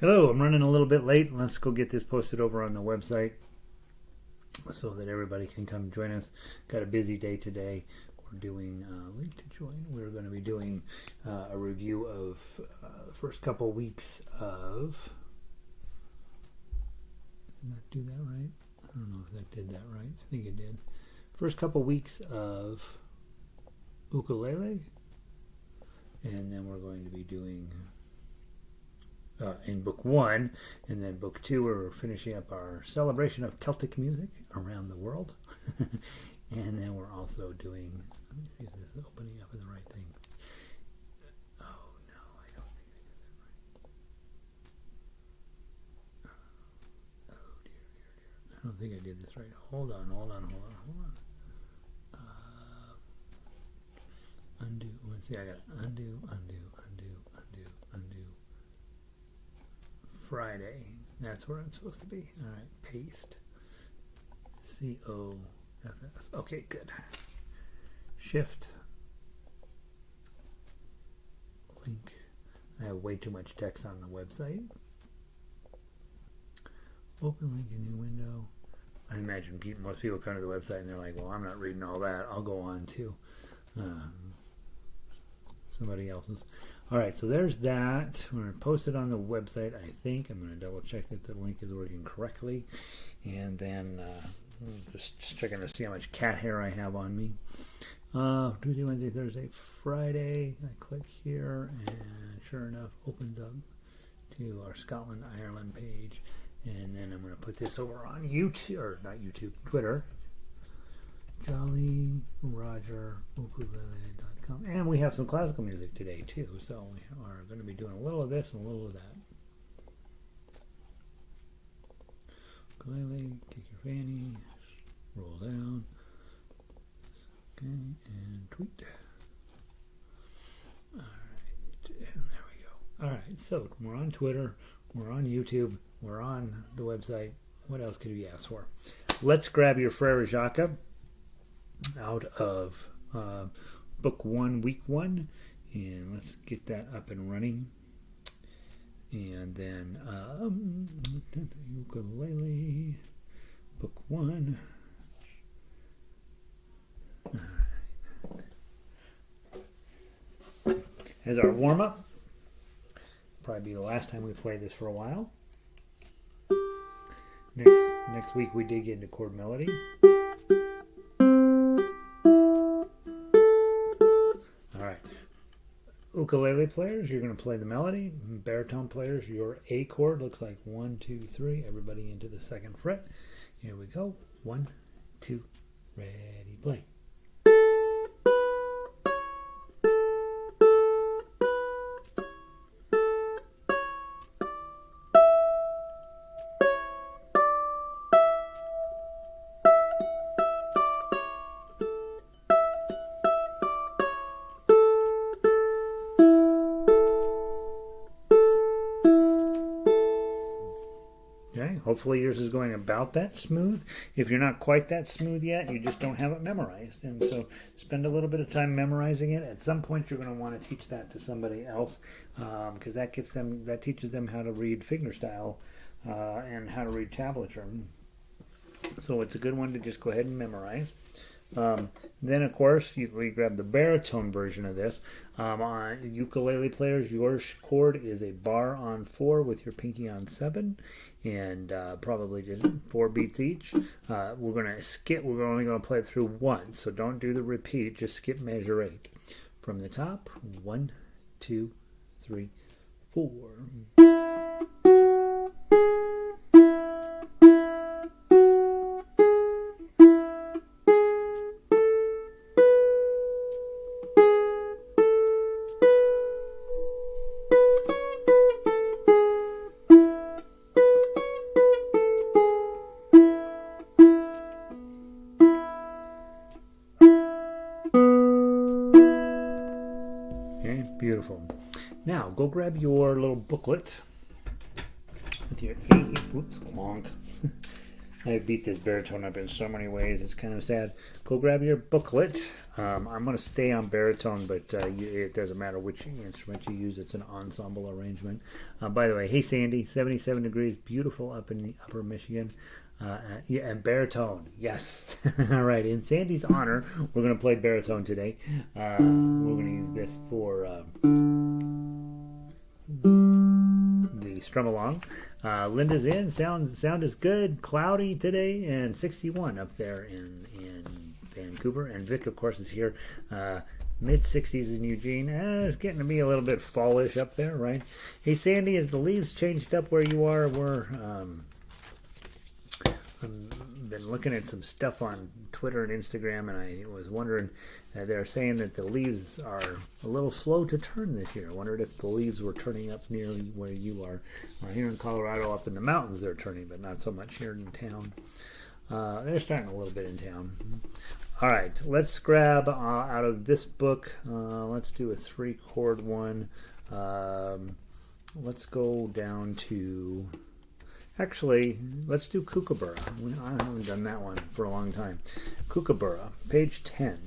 Hello, I'm running a little bit late. Let's go get this posted over on the website so that everybody can come join us. Got a busy day today. We're doing link to join. We're going to be doing a review of the first couple weeks of. Did that do that right? I don't know if that did that right. I think it did. First couple weeks of ukulele, and then we're going to be doing. In book 1, and then book 2 we're finishing up our celebration of Celtic music around the world. And then we're also doing, let me see if this is opening up in the right thing. Oh no, I don't think I did that right. Oh dear. I don't think I did this right. Hold on. Undo. Let's see, I got undo. Friday. That's where I'm supposed to be. All right, paste. COFS. Okay, good. Shift. Link. I have way too much text on the website. Open link in new window. I imagine most people come to the website and they're like, well, I'm not reading all that. I'll go on to somebody else's. All right, so there's that. We're going to post it on the website, I think. I'm going to double check that the link is working correctly. And then just checking to see how much cat hair I have on me. Tuesday, Wednesday, Thursday, Friday. I click here, and sure enough, opens up to our Scotland, Ireland page. And then I'm going to put this over on YouTube, or not YouTube, Twitter. JollyRogerUkulele.com. And we have some classical music today too, so we are going to be doing a little of this and a little of that. Ukulele, kick your fanny, roll down, okay, and tweet. Alright, and there we go. Alright, so we're on Twitter, we're on YouTube, we're on the website. What else could we ask for? Let's grab your Frère Jacques out of book 1, week 1, and let's get that up and running. And then ukulele, book 1. All right. As our warm-up, probably be the last time we play this for a while. Next week we dig into chord melody. Ukulele players, you're going to play the melody. Baritone players, your A chord looks like 1, 2, 3. Everybody into the 2nd fret. Here we go. 1, 2, ready, play. Hopefully yours is going about that smooth. If you're not quite that smooth yet, you just don't have it memorized. And so spend a little bit of time memorizing it. At some point you're going to want to teach that to somebody else because that teaches them how to read fingerstyle and how to read tablature. So it's a good one to just go ahead and memorize. Then, of course, we grab the baritone version of this. On ukulele players, your chord is a bar on 4 with your pinky on 7, and probably just 4 beats each. We're going to skip. We're only going to play it through once, so don't do the repeat. Just skip measure 8 from the top. 1, 2, 3, 4. Beautiful. Now go grab your little booklet with your whoops, clonk. I beat this baritone up in so many ways. It's kind of sad. Go grab your booklet. I'm going to stay on baritone, but it doesn't matter which instrument you use. It's an ensemble arrangement. By the way, hey Sandy, 77 degrees, beautiful up in the upper Michigan. Yeah, and baritone, yes. All right, in Sandy's honor, we're going to play baritone today. We're going to use this for the strum along. Linda's in. Sound is good. Cloudy today and 61 up there in Vancouver. And Vic, of course, is here. Mid 60s in Eugene. It's getting to be a little bit fallish up there, right? Hey, Sandy, as the leaves changed up where you are, I've been looking at some stuff on Twitter and Instagram, and I was wondering, they're saying that the leaves are a little slow to turn this year. I wondered if the leaves were turning up near where you are. Here in Colorado, up in the mountains, they're turning, but not so much here in town. They're starting a little bit in town. All right, let's grab out of this book. Let's do a 3-chord one. Let's go down to... Actually, let's do Kookaburra. I haven't done that one for a long time. Kookaburra, page 10.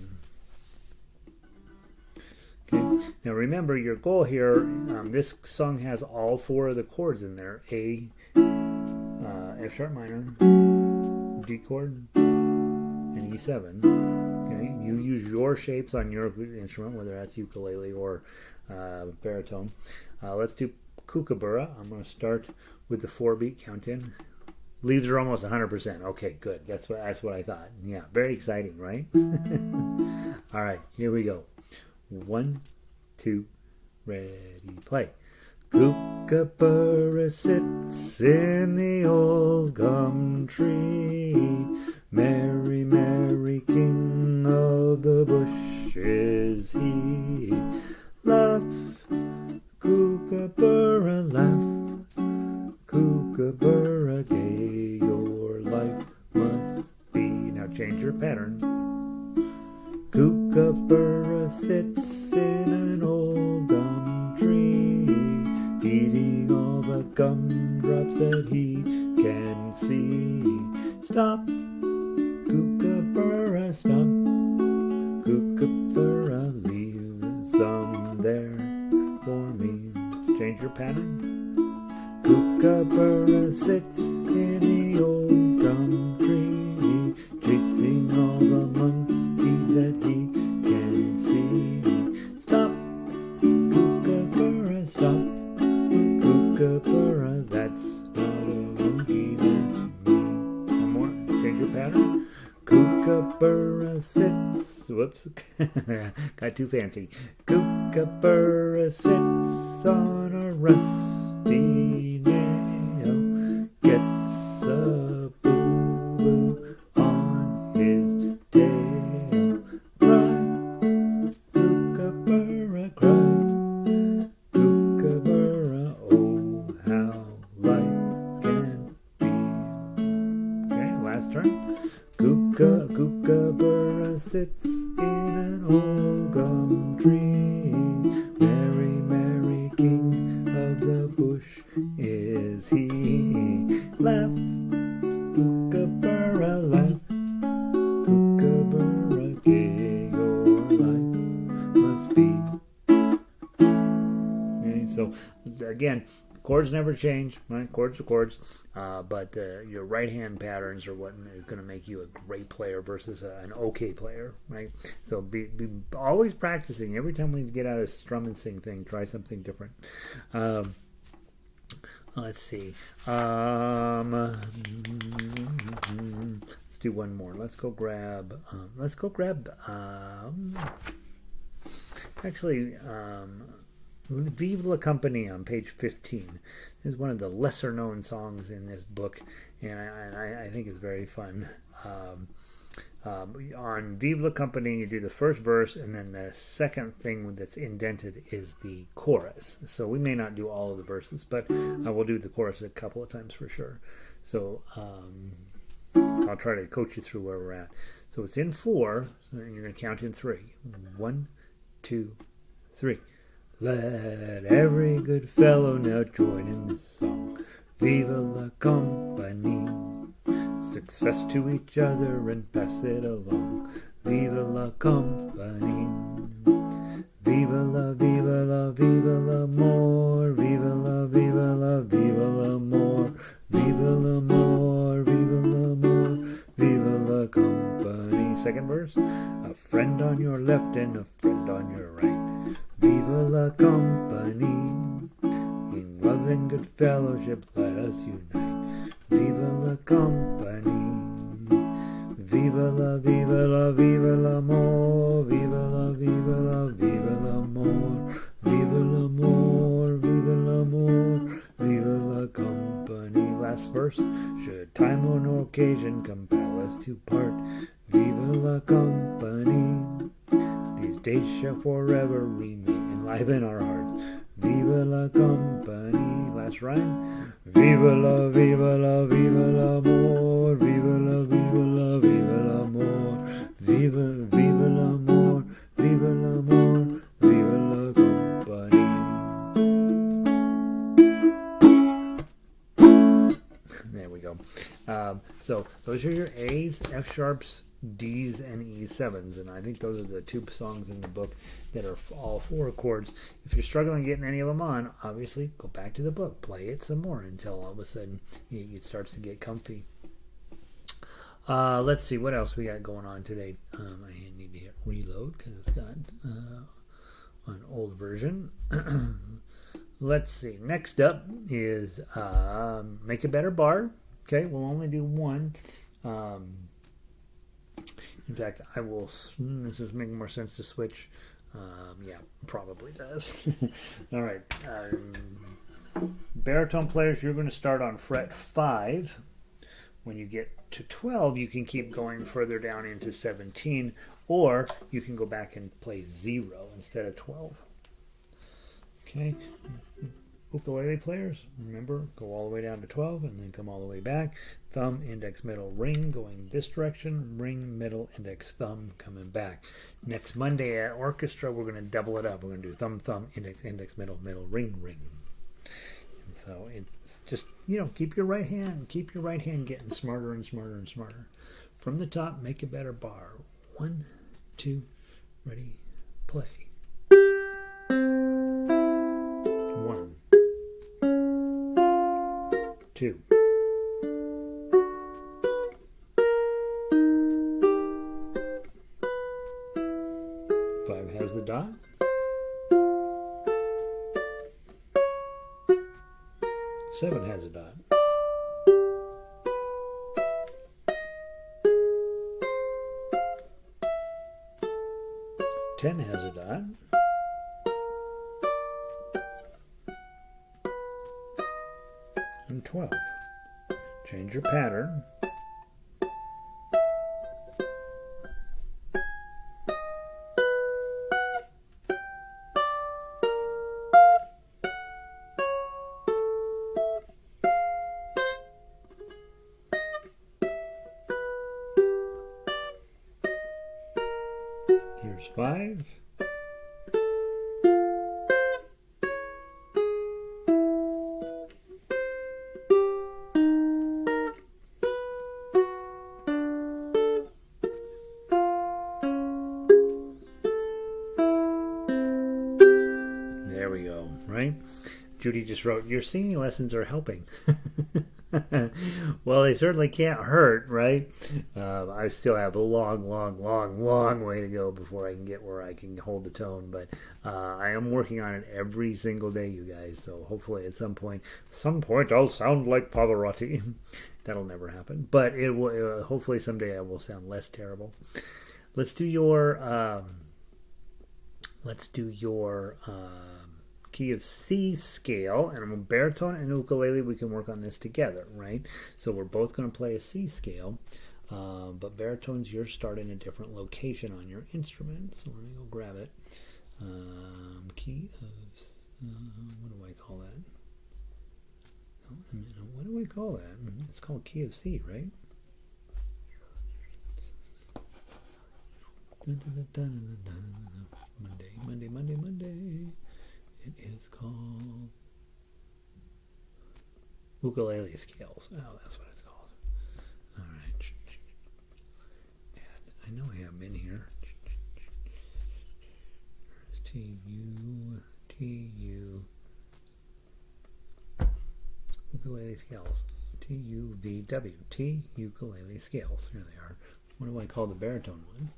Okay. Now remember, your goal here, this song has all 4 of the chords in there. A, F sharp minor, D chord, and E7. Okay. You use your shapes on your instrument, whether that's ukulele or baritone. Let's do Kookaburra. I'm going to start with the 4-beat count in. Leaves are almost 100%. Okay, good. That's what I thought. Yeah, very exciting, right? All right, here we go. 1, 2, ready, play. Kookaburra sits in the old gum tree. Merry, merry king of the bush is he. Laugh, Kookaburra, laugh. Kookaburra gay, your life must be. Now change your pattern. Kookaburra sits in an old gum tree, eating all the gumdrops that he can see. Stop, Kookaburra, stop. Kookaburra, leave some there for me. Change your pattern. Kookaburra sits in the old gum tree, chasing all the monkeys that he can see. Stop, Kookaburra, stop. Kookaburra, that's not a monkey, that's me. One more, change your pattern. Kookaburra sits, whoops, got too fancy. Kookaburra sits on a rusty nail, gets a boo-boo on his tail. Cry, Kookaburra, cry. Kookaburra, oh, how life can be. Okay, last turn. Kookaburra sits in an old gum tree. Merry, merry king of the bush is he. Laugh, Kookaburra, laugh. Kookaburra, gay your life must be. Okay, so again, chords never change, right? Chords are chords, but your right hand patterns are what is going to make you a great player versus an okay player, right? So be always practicing. Every time we get out of strum and sing thing, try something different. Let's see. Let's do one more. Let's go grab. Actually. Vive la Compagnie on page 15 is one of the lesser known songs in this book, and I think it's very fun. On Vive la Compagnie, you do the first verse, and then the second thing that's indented is the chorus. So we may not do all of the verses, but I will do the chorus a couple of times for sure. So I'll try to coach you through where we're at. So it's in 4, and you're going to count in 3. 1, 2, 3. Let every good fellow now join in this song. Viva la compagnie, success to each other and pass it along. Viva la company. Viva la, viva la, viva l'amore. Viva la, viva la, viva l'amore. Viva l'amore, viva l'amore. Viva la company. Second verse. A friend on your left and a friend on your right. Viva la company. In love and good fellowship let us unite. Viva la company. Viva la, viva la, viva l'amore. Viva la, viva la, viva l'amore. Viva l'amore, viva l'amore. Viva la company. Last verse. Should time or no occasion compel us to part. Viva la company. These days shall forever remain alive in our hearts. Viva la company. Last rhyme. Viva la, viva la, viva l'amore. Viva la, viva la, viva l'amore. Viva, viva l'amore. Viva l'amore. Viva la company. There we go. So those are your A's, F sharps, D's, and E7s, and I think those are the two songs in the book that are all 4 chords. If you're struggling getting any of them on, obviously go back to the book, play it some more until all of a sudden it starts to get comfy. Let's see what else we got going on today. I need to hit reload because it's got an old version. Let's see. Next up is Make a Better Bar. Okay, we'll only do one. In fact, I will. This is making more sense to switch. Yeah, probably does. All right. Baritone players, you're going to start on fret 5. When you get to 12, you can keep going further down into 17, or you can go back and play 0 instead of 12. Okay. Ukulele players, remember, go all the way down to 12 and then come all the way back. Thumb, index, middle, ring, going this direction. Ring, middle, index, thumb, coming back. Next Monday at orchestra, we're going to double it up. We're going to do thumb, thumb, index, index, middle, middle, ring, ring. And so it's just, keep your right hand getting smarter and smarter and smarter. From the top, make a better bar. 1, 2, ready, play. 1, 2. 5 has the dot. 7 has a dot. 10 has a dot. And 12. Change your pattern. Here's 5. There we go, right? Judy just wrote, your singing lessons are helping. Well, they certainly can't hurt, right? I still have a long way to go before I can get where I can hold the tone, but I am working on it every single day, you guys, so hopefully at some point I'll sound like Pavarotti. That'll never happen, but it will. Hopefully someday I will sound less terrible. Let's do your key of C scale, and baritone and ukulele, we can work on this together, right? So we're both going to play a C scale, but baritone's you're starting a different location on your instrument. So let me go grab it. Key of what do I call that? What do I call that? It's called key of C, right? Monday. It is called ukulele scales. Oh, that's what it's called. All right. I know I have them in here. T-U, T-U, ukulele scales. T-U-V-W, T, ukulele scales. Here they are. What do I call the baritone one?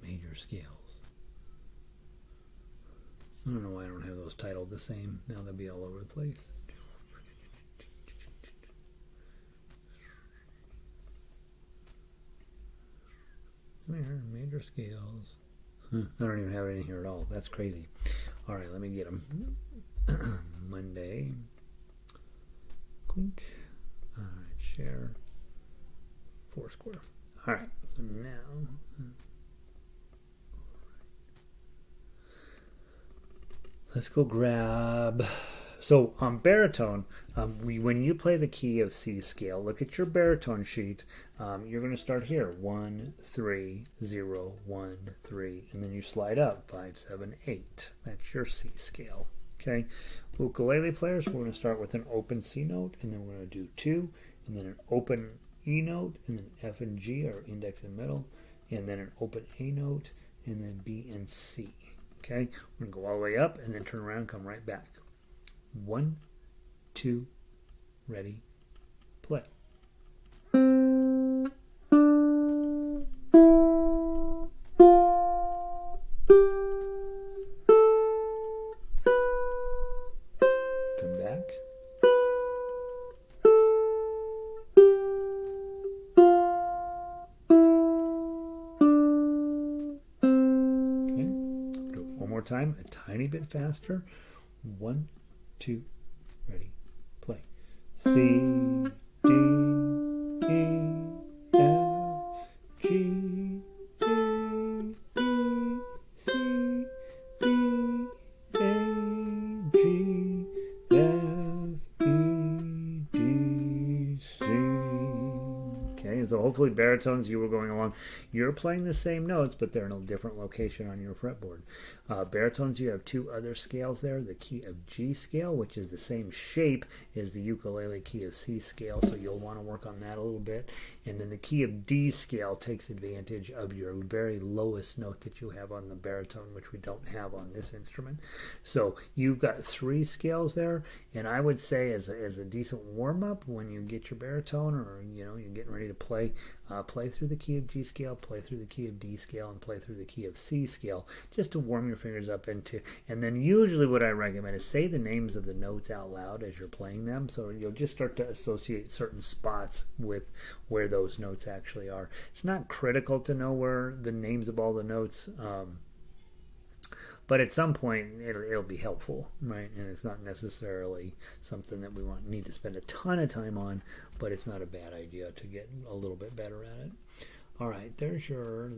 Major scales. I don't know why I don't have those titled the same. Now they'll be all over the place. There, major scales. I don't even have it in here at all. That's crazy. All right, let me get them. Monday. Clink. All right, share. Foursquare. All right, so now. Let's go grab. So on baritone, when you play the key of C scale, look at your baritone sheet. You're going to start here, 1, 3, 0, 1, 3, and then you slide up 5, 7, 8. That's your C scale. Okay. Ukulele players, we're going to start with an open C note, and then we're going to do 2, and then an open E note, and then F and G are index and middle, and then an open A note, and then B and C. Okay, we're going to go all the way up and then turn around and come right back. 1, 2, ready, play. Come back. Time a tiny bit faster. 1, 2, ready, play. C, D, E, F, G, A, B, C, D, A, G, F, E, D, C. Okay, so hopefully baritones, you were going along. You're playing the same notes, but they're in a different location on your fretboard. Baritones, you have 2 other scales there. The key of G scale, which is the same shape as the ukulele key of C scale, so you'll want to work on that a little bit. And then the key of D scale takes advantage of your very lowest note that you have on the baritone, which we don't have on this instrument. So you've got 3 scales there, and I would say as a decent warm-up, when you get your baritone, or you're getting ready to play, play through the key of G scale, play through the key of D scale, and play through the key of C scale, just to warm your fingers up into. And then usually what I recommend is say the names of the notes out loud as you're playing them, so you'll just start to associate certain spots with where those notes actually are. It's not critical to know where the names of all the notes, but at some point it'll be helpful, right? And it's not necessarily something that we need to spend a ton of time on, but it's not a bad idea to get a little bit better at it. All right, there's your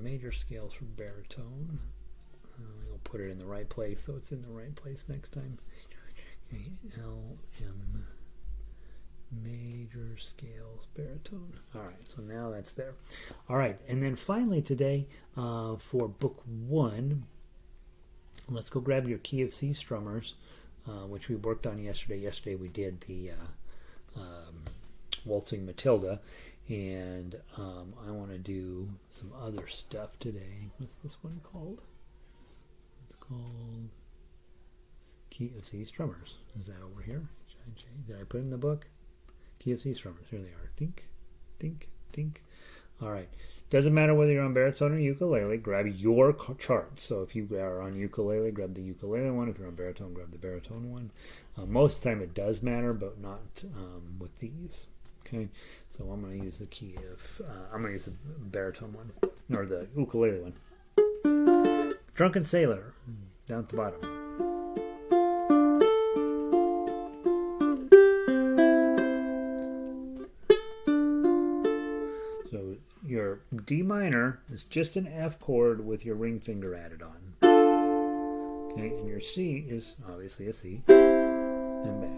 major scales for baritone. I'll put it in the right place so it's in the right place next time. Okay, L, M, major scales, baritone. All right, so now that's there. All right, and then finally today for book 1, let's go grab your key of C strummers, which we worked on yesterday. Yesterday we did the Waltzing Matilda, and I want to do some other stuff today. What's this one called? It's called Key of C strummers. Is that over here? Did I put it in the book? Key of C strummers. Here they are. Dink, dink, dink. All right. Doesn't matter whether you're on baritone or ukulele, grab your chart. So if you are on ukulele, grab the ukulele one. If you're on baritone, grab the baritone one. Most of the time it does matter, but not with these. Okay, so I'm going to use the key of, I'm going to use the baritone one, or the ukulele one. Drunken Sailor, down at the bottom. So your D minor is just an F chord with your ring finger added on. Okay, and your C is obviously a C, and back.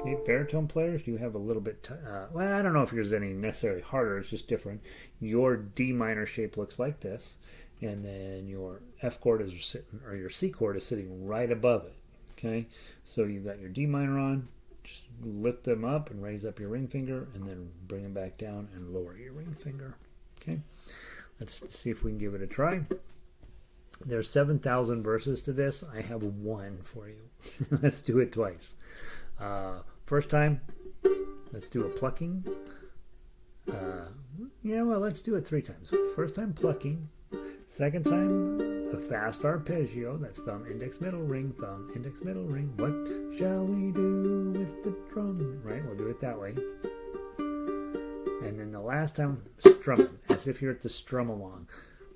Okay, baritone players, you have a little bit, well, I don't know if yours is any necessarily harder, it's just different. Your D minor shape looks like this, and then your F chord is sitting, or your C chord is sitting right above it. Okay, so you've got your D minor on, just lift them up and raise up your ring finger, and then bring them back down and lower your ring finger. Okay, let's see if we can give it a try. There's 7,000 verses to this. I have one for you. Let's do it twice. First time, let's do a plucking. Let's do it 3 times. First time, plucking. Second time, a fast arpeggio. That's thumb, index, middle, ring, thumb, index, middle, ring. What shall we do with the drum? Right, we'll do it that way. And then the last time, strumming, as if you're at the strum along.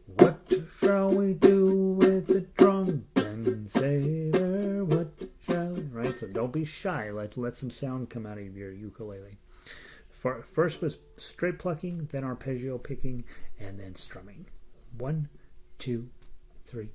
What shall we do with the drunken sailor? What shall we... Right, so don't be shy. Let some sound come out of your ukulele. First was straight plucking, then arpeggio picking, and then strumming. 1, 2, 3,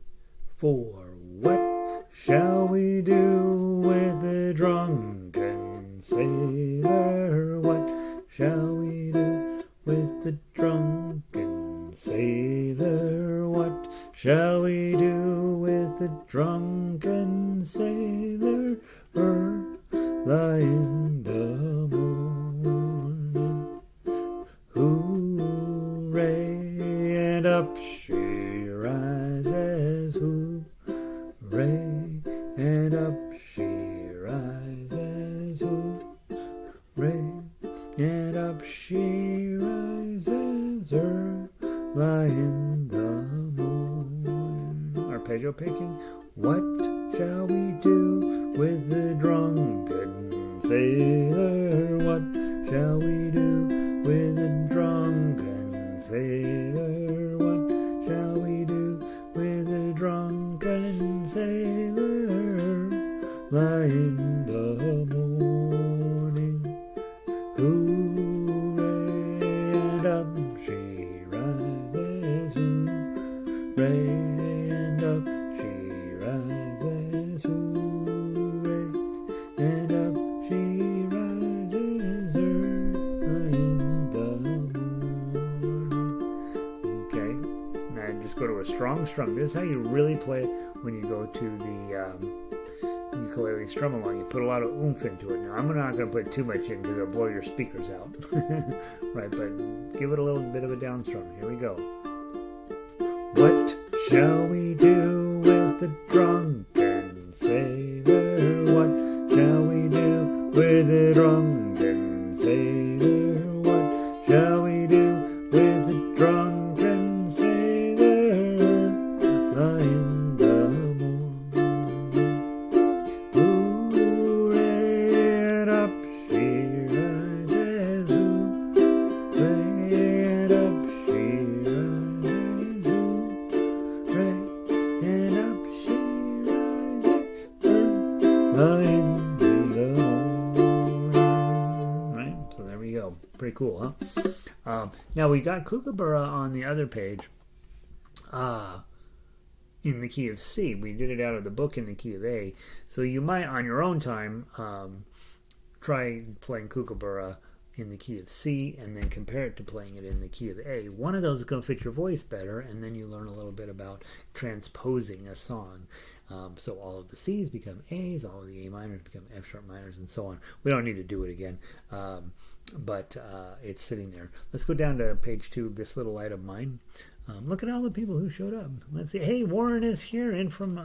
4. What shall we do with the drunken sailor? What shall we do with the drunken sailor? What shall we do with the drunken sailor? Lie in the morning. Hooray, and up she rises. Hooray, and up she rises. Hooray, and up she rises. Early in the morning. Arpeggio picking. What shall we do with the drunken sailor? What shall we do with the drunken sailor? What shall we do with the drunken sailor? Lie in the morning. Hooray, and up she rises. Hooray, and up she rises. Hooray, and up she rises. Early in the morning. Okay, now just go to a strong strum. This is how you really play it when you go to the ukulele strum along. You put a lot of oomph into it. Now I'm not going to put too much in because it'll blow your speakers out. Right, but give it a little bit of a down strum. Here we go. What shall we do with the drunken sailor? What shall we do with the drunken sailor? What shall we do with the drunken sailor? Lie in the morning. Hooray, and up she rises. Hooray, and up she rises. Hooray, and up she rises. In the morning. Right, so there we go. Pretty cool, huh? Now we got Kookaburra on the other page in the key of C. We did it out of the book in the key of A. So you might, on your own time, try playing Kookaburra in the key of C and then compare it to playing it in the key of A. One of those is going to fit your voice better, and then you learn a little bit about transposing a song. So all of the C's become A's, all of the A minors become F sharp minors, and so on. We don't need to do it again, but it's sitting there. Let's go down to page 2 of This Little Light of Mine. Look at all the people who showed up. Let's see. Hey, Warren is here in from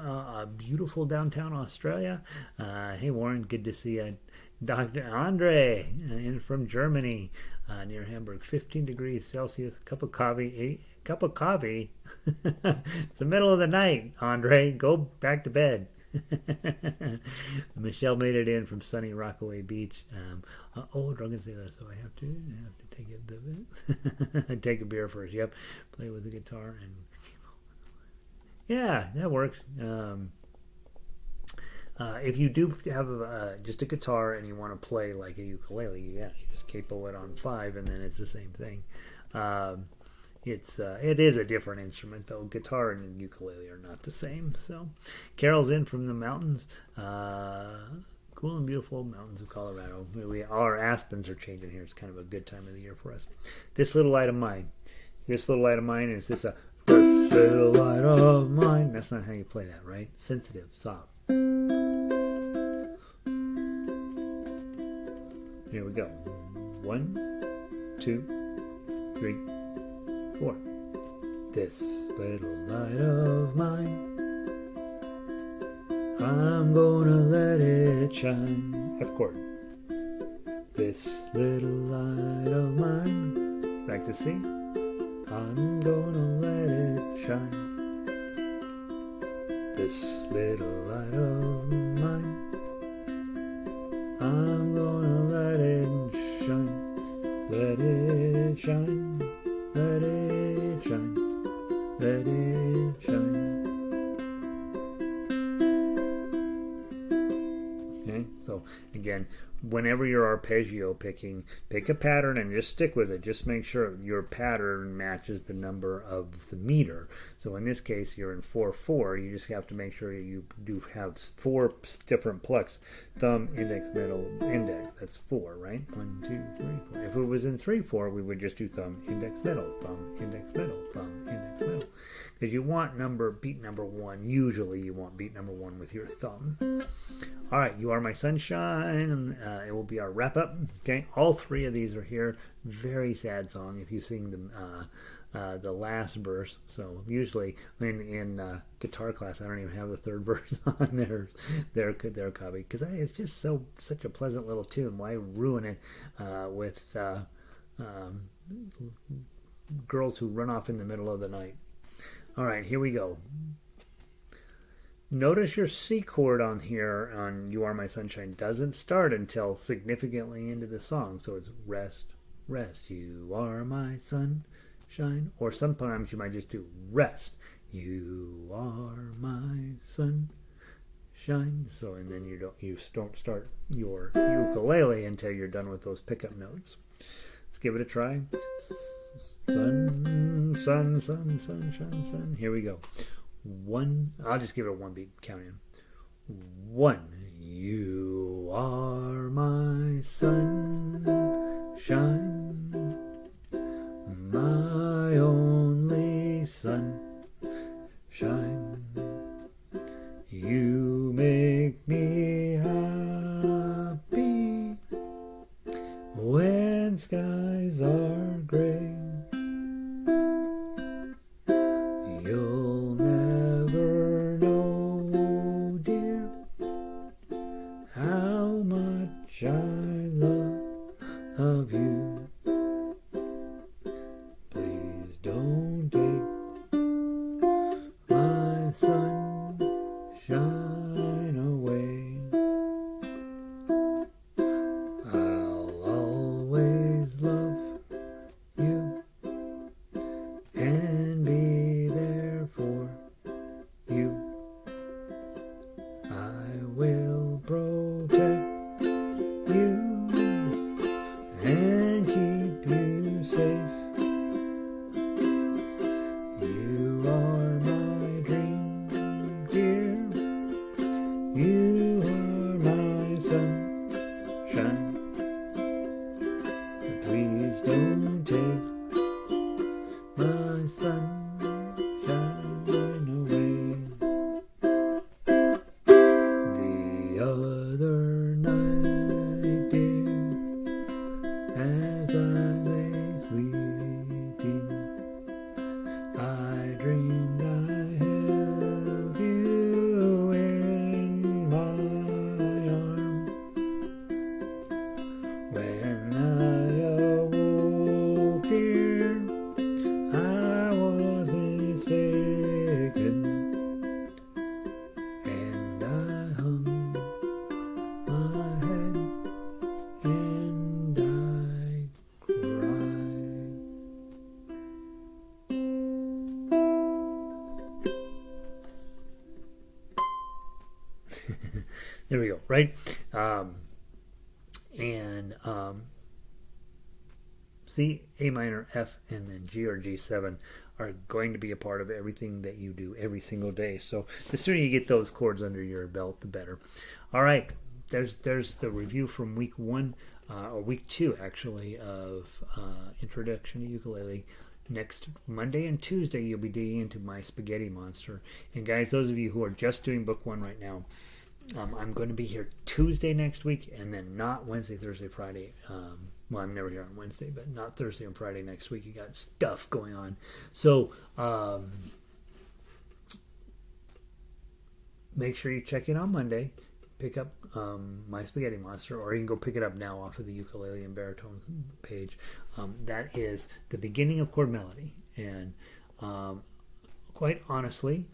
beautiful downtown Australia. Hey, Warren, good to see you. Dr. Andre in from Germany, near Hamburg, 15 degrees Celsius, cup of coffee. It's the middle of the night, Andre. Go back to bed. Michelle made it in from sunny Rockaway Beach. Drunken sailor, so I have to take it. Take a beer first. Yep. Play with the guitar and yeah, that works. If you do have just a guitar and you want to play like a ukulele, you just capo it on 5 and then it's the same thing. It is a different instrument though. Guitar and ukulele are not the same. So, Carol's in from the mountains, cool and beautiful mountains of Colorado. Our aspens are changing here. It's kind of a good time of the year for us. This little light of mine. This little light of mine is this a this little light of mine. That's not how you play that, right? Sensitive, soft. Here we go. 1, 2, 3, 4. This little light of mine, I'm gonna let it shine. F chord. This little light of mine. Back to C. I'm gonna let it shine. This little light of mine, I'm gonna let it shine. Let it shine. Let it shine. Let it shine. Okay, so again, whenever you're arpeggio picking, pick a pattern and just stick with it. Just make sure your pattern matches the number of the meter. So in this case, you're in 4/4. You just have to make sure you do have 4 different plucks: thumb, index, middle, index. That's 4, right? 1, 2, 3, 4. If it was in 3/4, we would just do thumb, index, middle, thumb, index, middle, thumb, index, middle. Because you want beat number 1. Usually, you want beat number 1 with your thumb. All right, You Are My Sunshine, and it will be our wrap up. Okay, all 3 of these are here. Very sad song if you sing the last verse. So usually in guitar class, I don't even have the 3rd verse on their copy because it's just such a pleasant little tune. Why ruin it with girls who run off in the middle of the night? All right, here we go. Notice your C chord on here on You Are My Sunshine doesn't start until significantly into the song. So it's rest, rest, you are my sunshine. Or sometimes you might just do rest, you are my sunshine. So and then you don't start your ukulele until you're done with those pickup notes. Let's give it a try. Sun, sun, sun, sunshine, sun. Here we go. 1, I'll just give it a 1 beat count in. 1, you are my sunshine, my only sunshine. You make me happy when skies are gray. You'll never know, dear, how much I love you. Please don't take my sunshine away. I'll always love you and be there for you. I will protect you and keep you safe. You are my dream, dear. You are my sunshine. Please don't take my sunshine away. The other night, dear, as I lay sleeping, I dreamed I held you in my arms. When I awoke, dear, I was mistaken, and I hung my head and I cried. There we go, right? C, A minor, F, and then G or G7 are going to be a part of everything that you do every single day. So the sooner you get those chords under your belt, the better. All right, there's the review from week 1, or week 2 actually, of Introduction to Ukulele. Next Monday and Tuesday, you'll be digging into my Spaghetti Monster. And guys, those of you who are just doing book 1 right now, I'm going to be here Tuesday next week, and then not Wednesday, Thursday, Friday. Well, I'm never here on Wednesday, but not Thursday and Friday next week. You got stuff going on. So make sure you check in on Monday. Pick up My Spaghetti Monster, or you can go pick it up now off of the Ukulele and Baritone page. That is the beginning of chord melody. And quite honestly,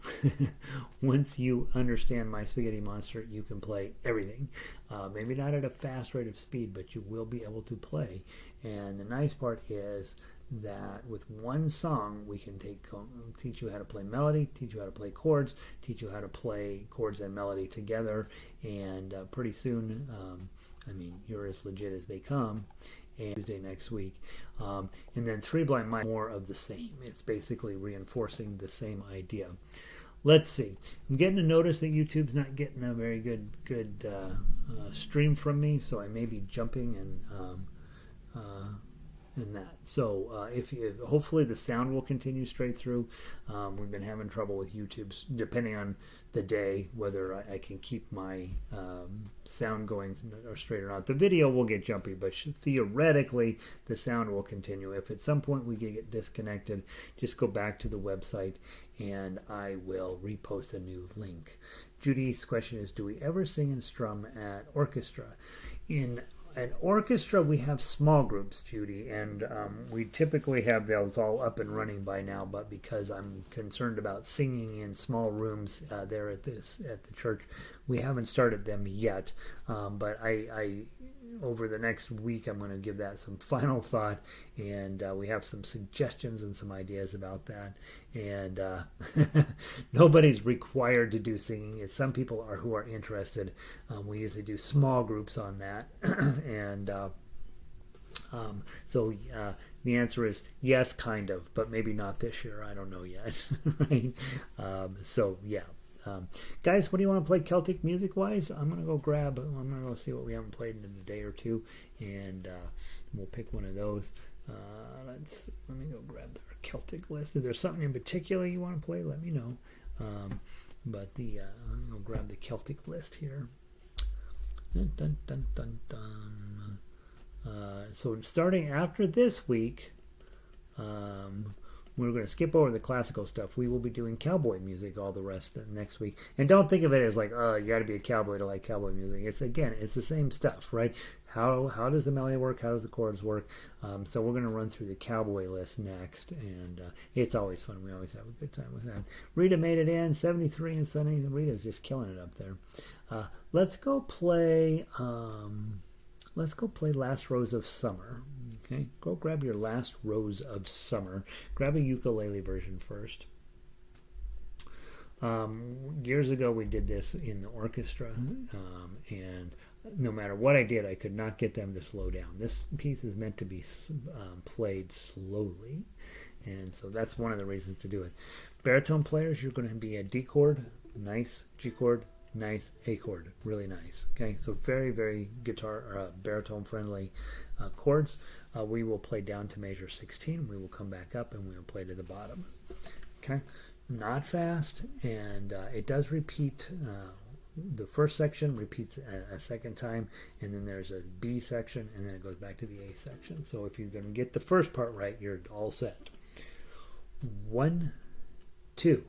once you understand My Spaghetti Monster, you can play everything. Maybe not at a fast rate of speed, but you will be able to play. And the nice part is that with one song, we can teach you how to play melody, teach you how to play chords, teach you how to play chords and melody together. And pretty soon, I mean, you're as legit as they come. And Tuesday next week, and then Three Blind Mice, more of the same. It's basically reinforcing the same idea. Let's see. I'm getting to notice that YouTube's not getting a very good stream from me, so I may be jumping and that. So hopefully the sound will continue straight through. We've been having trouble with YouTube's, depending on the day, whether I can keep my sound going or straight or not. The video will get jumpy, but theoretically the sound will continue. If at some point we get disconnected, just go back to the website and I will repost a new link. Judy's question is, do we ever sing and strum at orchestra? In an orchestra, we have small groups, Judy, and we typically have those all up and running by now, but because I'm concerned about singing in small rooms there at the church, we haven't started them yet. But I over the next week, I'm going to give that some final thought, and we have some suggestions and some ideas about that. And nobody's required to do singing. It's some people who are interested. We usually do small groups on that, and so the answer is yes, kind of, but maybe not this year. I don't know yet. Right? So yeah. Guys, what do you want to play Celtic music-wise? I'm going to go see what we haven't played in a day or two, and we'll pick one of those. Let me go grab the Celtic list. If there's something in particular you want to play, let me know. But I'm going to grab the Celtic list here. Dun, dun, dun, dun, dun. So starting after this week, we're going to skip over the classical stuff. We will be doing cowboy music all the rest of next week. And don't think of it as like, oh, you got to be a cowboy to like cowboy music. It's the same stuff, right? How does the melody work? How does the chords work? So we're going to run through the cowboy list next. And it's always fun. We always have a good time with that. Rita made it in, 73 and sunny. Rita's just killing it up there. Let's go play Last Rose of Summer. Okay, go grab your Last Rose of Summer. Grab a ukulele version first. Years ago we did this in the orchestra, and no matter what I did, I could not get them to slow down. This piece is meant to be played slowly, and so that's one of the reasons to do it. Baritone players, you're going to be a D chord, nice, G chord, nice, A chord, really nice. Okay, so very, very baritone friendly chords. We will play down to measure 16. We will come back up and we will play to the bottom. Okay, not fast, and it does repeat. The first section repeats a second time, and then there's a B section, and then it goes back to the A section. So if you're going to get the first part right, you're all set. 1, 2.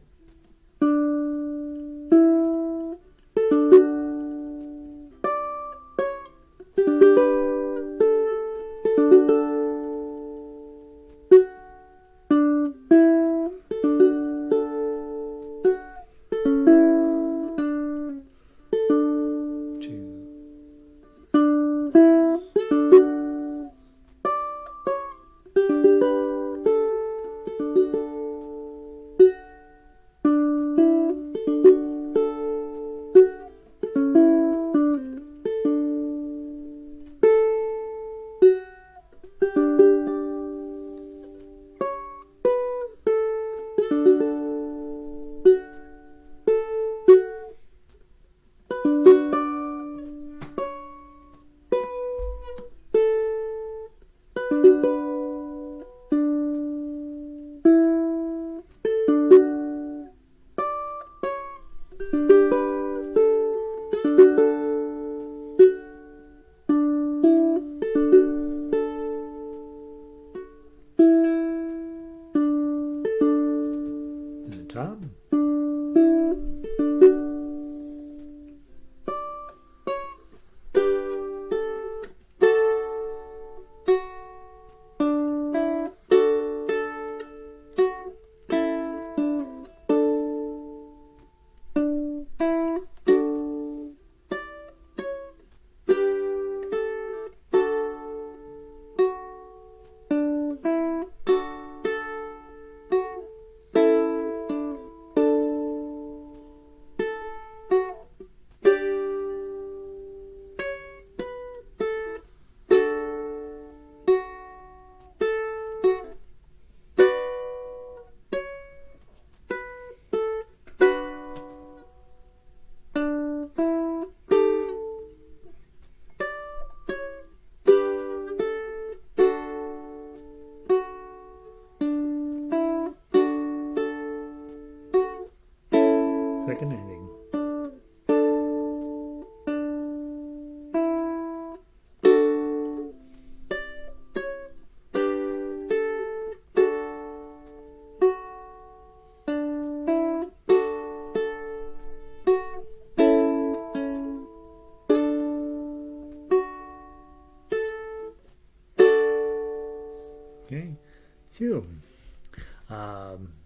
Phew.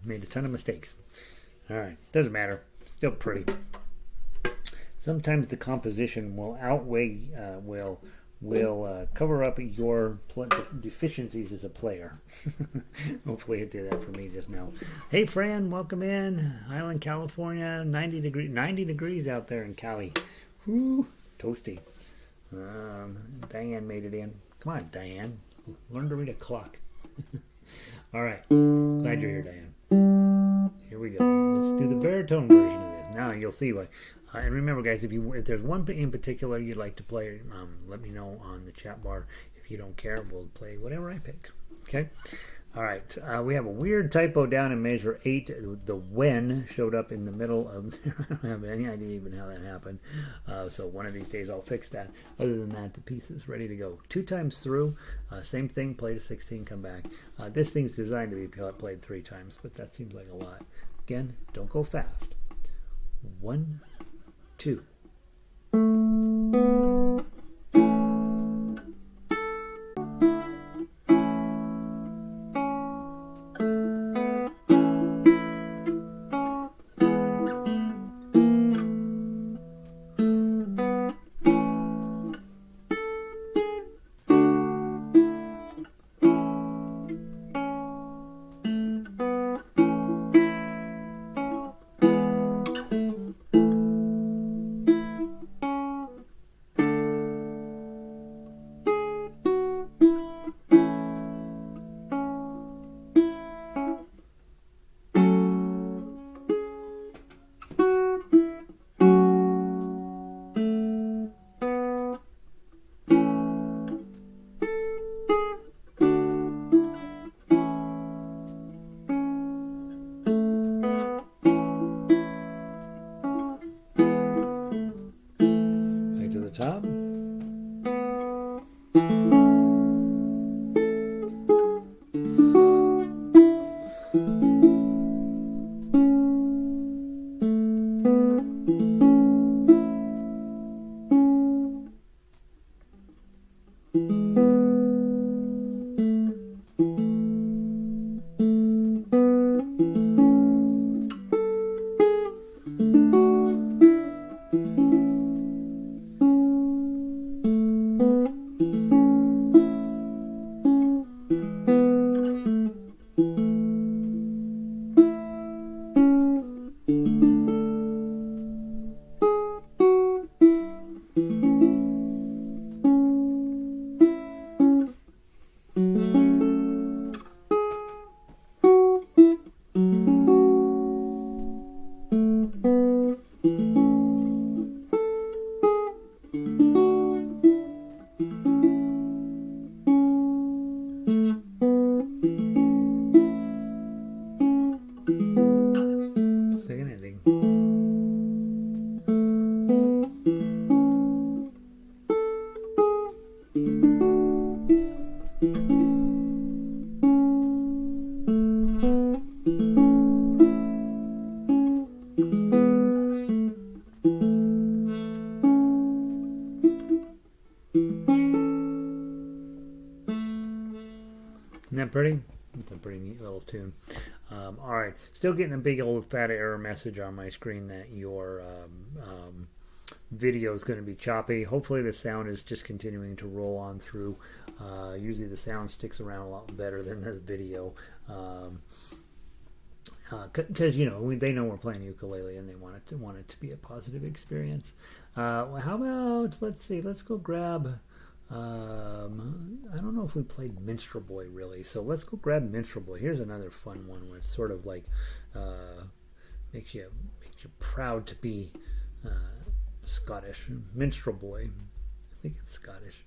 Made a ton of mistakes. All right, doesn't matter. Still pretty. Sometimes the composition will outweigh, will cover up your deficiencies as a player. Hopefully it did that for me just now. Hey Fran, welcome in. Island, California, 90 degrees out there in Cali. Woo, toasty. Diane made it in. Come on, Diane. Learn to read a clock. All right. Glad you're here, Diane. Here we go. Let's do the baritone version of this. Now you'll see why. And remember, guys, if there's one in particular you'd like to play, let me know on the chat bar. If you don't care, we'll play whatever I pick. Okay? All right. We have a weird typo down in measure 8. The when showed up in the middle of there. I don't have any idea even how that happened. So one of these days I'll fix that. Other than that, the piece is ready to go. 2 times through. Same thing. Play to 16, come back. This thing's designed to be played 3 times, but that seems like a lot. Again, don't go fast. 1, 2. Isn't that pretty? It's a pretty neat little tune. All right, still getting a big old fat error message on my screen that your video is going to be choppy. Hopefully the sound is just continuing to roll on through. Usually the sound sticks around a lot better than the video. Because they know we're playing ukulele and they want it to be a positive experience. How about let's go grab. I don't know if we played Minstrel Boy really, so let's go grab Minstrel Boy. Here's another fun one where it's sort of like makes you proud to be Scottish. Minstrel Boy, I think it's Scottish.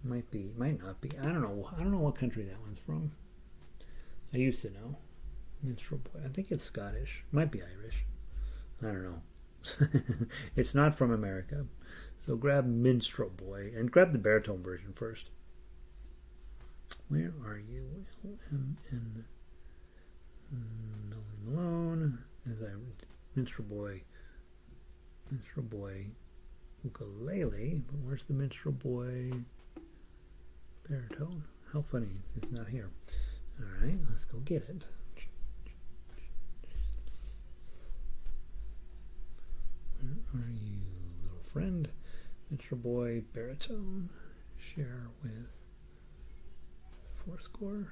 Might not be. I don't know what country that one's from. I used to know. Minstrel Boy. I think it's Scottish. Might be Irish. I don't know. It's not from America. So grab Minstrel Boy and grab the baritone version first. Where are you? L-M-N Malone. Minstrel Boy ukulele. But where's the Minstrel Boy baritone? How funny it's not here. All right, let's go get it. Where are you, little friend? Mr. Boy, baritone. Share with Fourscore.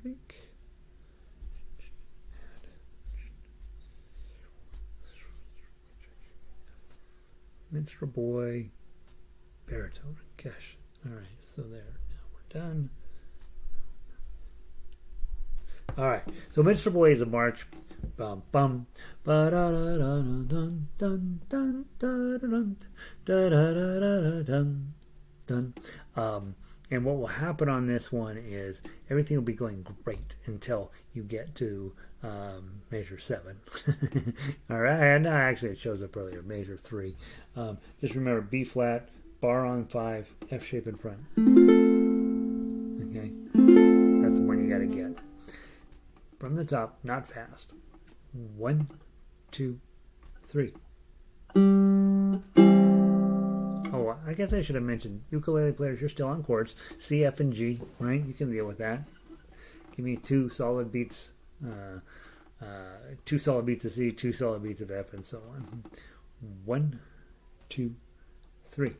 Link. Minstrel Boy, baritone. Gosh. All right, so there. Now we're done. All right, so Minstrel Boy is a march. Bum bum. Ba da da da dun dun dun da dun da da da dun dun. And what will happen on this one is everything will be going great until you get to measure 7. All right, no, actually it shows up earlier, measure 3. Just remember B flat, bar on 5, F shape in front. Okay, that's the one you got to get from the top, not fast. 1, 2, 3. Oh, I guess I should have mentioned ukulele players. You're still on chords, C, F, and G, right? You can deal with that. Give me 2 solid beats. 2 solid beats of C, 2 solid beats of F, and so on. 1, 2, 3.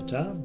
Top.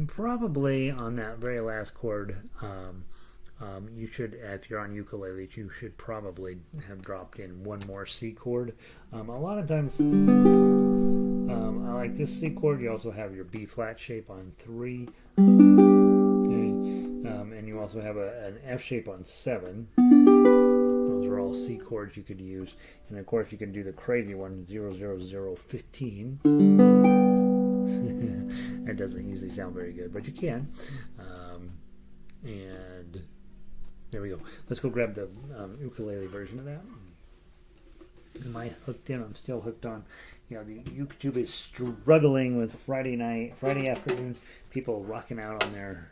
Probably on that very last chord, you should, if you're on ukulele, you should probably have dropped in one more C chord. A lot of times, I like this C chord. You also have your B flat shape on 3, okay, and you also have an F shape on 7. Those are all C chords you could use, and of course you can do the crazy one, 00015. That doesn't usually sound very good, but you can. And there we go. Let's go grab the ukulele version of that. Am I hooked in? I'm still hooked on. You know, the YouTube is struggling with Friday afternoon. People rocking out on their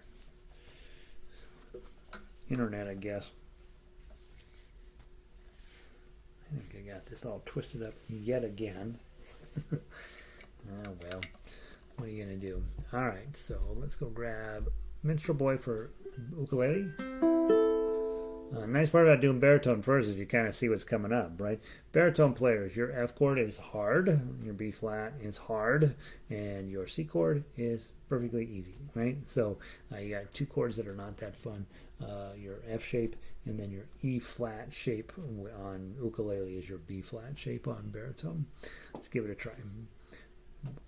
internet, I guess. I think I got this all twisted up yet again. Oh well. What are you going to do? All right, so let's go grab Minstrel Boy for ukulele. Nice part about doing baritone first is you kind of see what's coming up, right? Baritone players, your F chord is hard, your B flat is hard, and your C chord is perfectly easy, right? So you got two chords that are not that fun. Your F shape and then your E flat shape on ukulele is your B flat shape on baritone. Let's give it a try.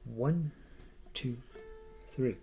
1, 2, 3.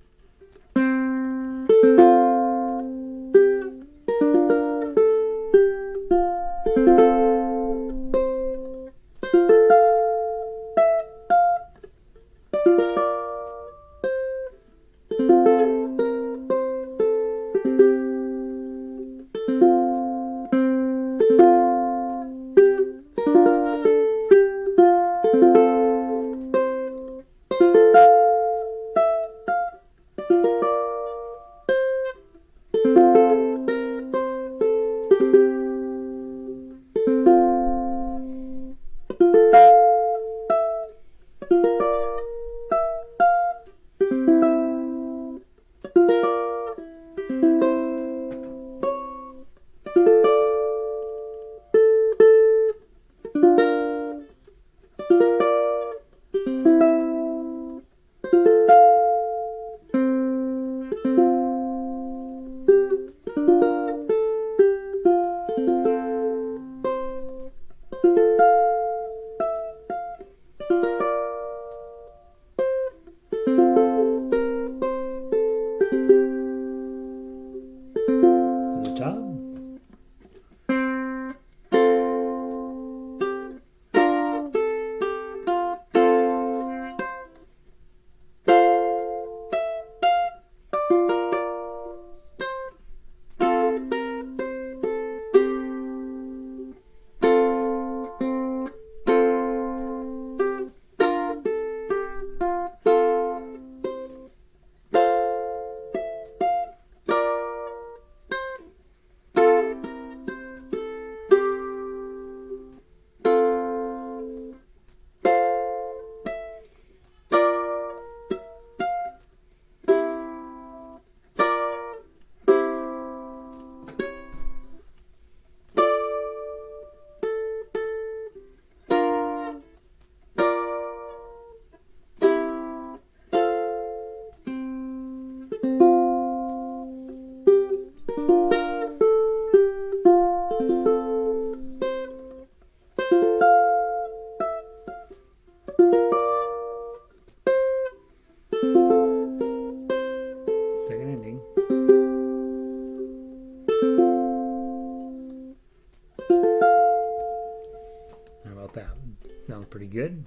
Pretty good.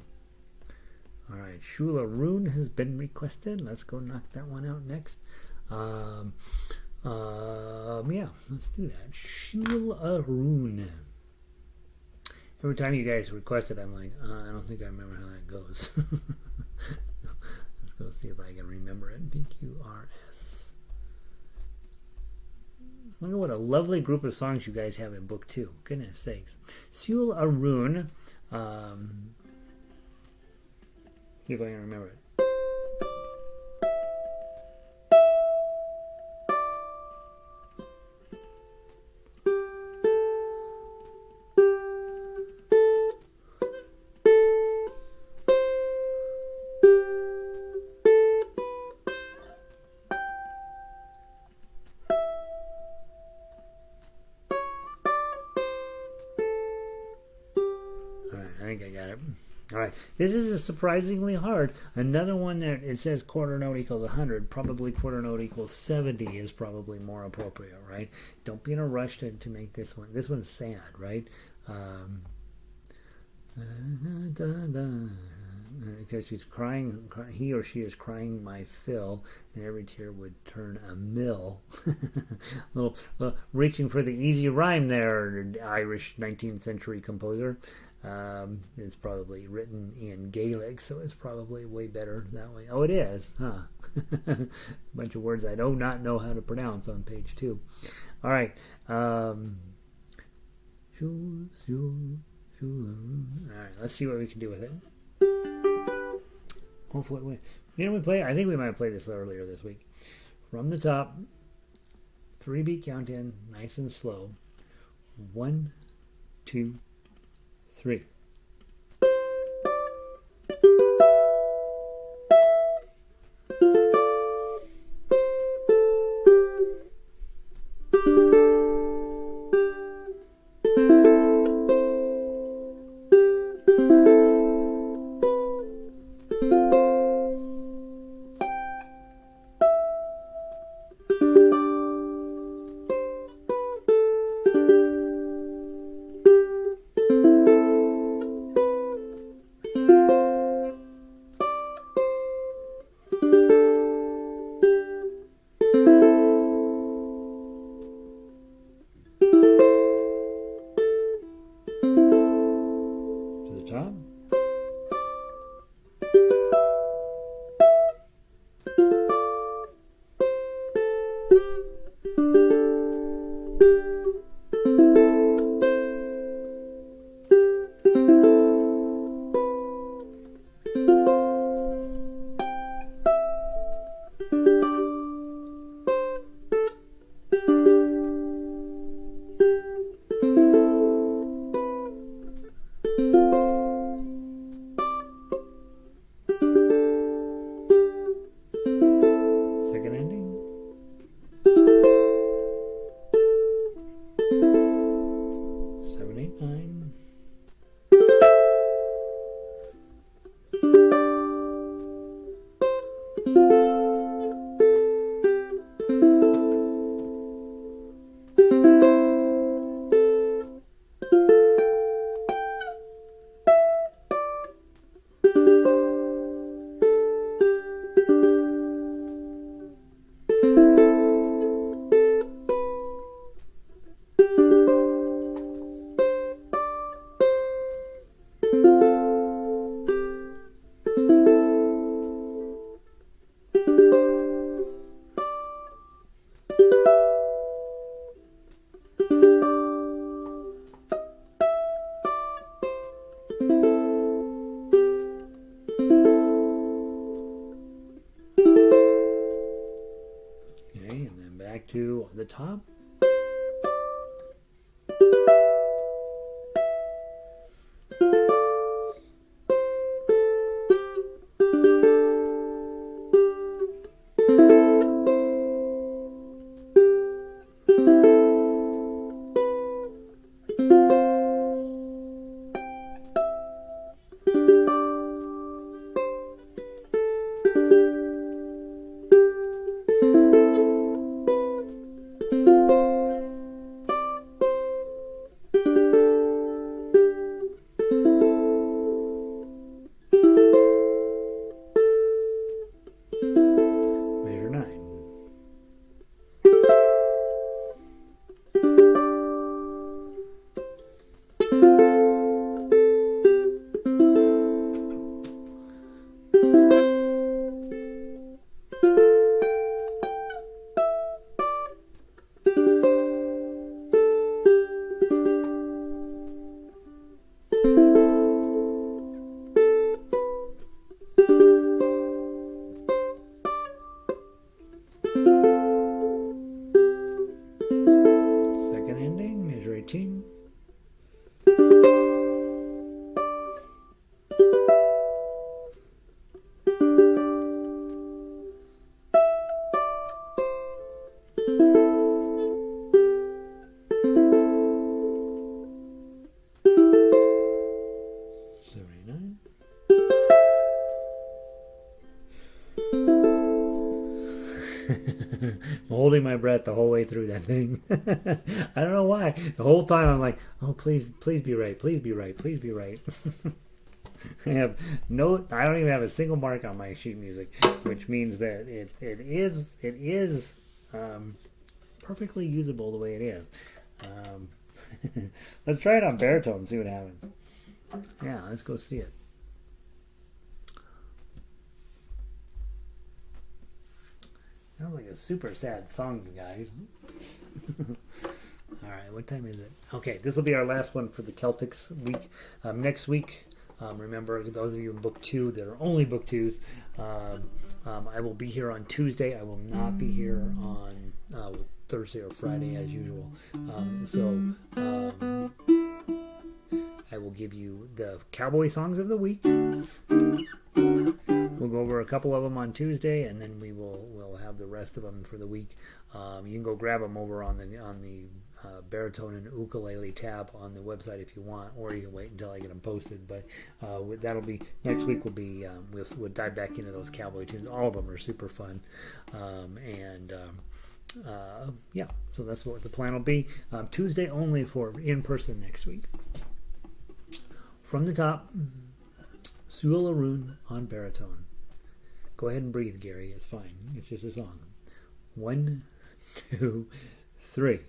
All right, Shula Rune has been requested. Let's go knock that one out next. Yeah, let's do that. Shula Rune. Every time you guys request it, I'm like, I don't think I remember how that goes. Let's go see if I can remember it. BQRS. Wonder what a lovely group of songs you guys have in book 2. Goodness sakes. Shula Rune. See if I can remember it. All right, I think I got it. All right, this is surprisingly hard. Another one that it says quarter note equals 100. Probably quarter note equals 70 is probably more appropriate, right? Don't be in a rush to make this one. This one's sad, right? Because she's crying, he or she is crying my fill, and every tear would turn a mill. little reaching for the easy rhyme there, Irish 19th century composer. It's probably written in Gaelic, so it's probably way better that way. Oh, it is, huh? A bunch of words I do not know how to pronounce on page 2. All right. All right, let's see what we can do with it. Hopefully, didn't we play? I think we might have played this earlier this week. From the top, 3-beat count in, nice and slow. 1, 2, 3. To the top. I'm holding my breath the whole way through that thing. I don't know why. The whole time I'm like, oh, please be right. Please be right. Please be right. I don't even have a single mark on my sheet music, which means that it is perfectly usable the way it is. Let's try it on baritone and see what happens. Yeah, let's go see it. Sounds like a super sad song, you guys. All right, what time is it? Okay, this will be our last one for the Celtics week. Next week, Remember, those of you in book 2 that are only book 2s, I will be here on Tuesday. I will not be here on Thursday or Friday as usual. I will give you the cowboy songs of the week. We'll go over a couple of them on Tuesday, and then we'll have the rest of them for the week. You can go grab them over on the Baritone and Ukulele tab on the website if you want, or you can wait until I get them posted. But that'll be next week. Will be we'll dive back into those cowboy tunes. All of them are super fun, yeah. So that's what the plan will be. Tuesday only for in person next week. From the top, Sualaroon on baritone. Go ahead and breathe, Gary. It's fine. It's just a song. 1, 2, 3.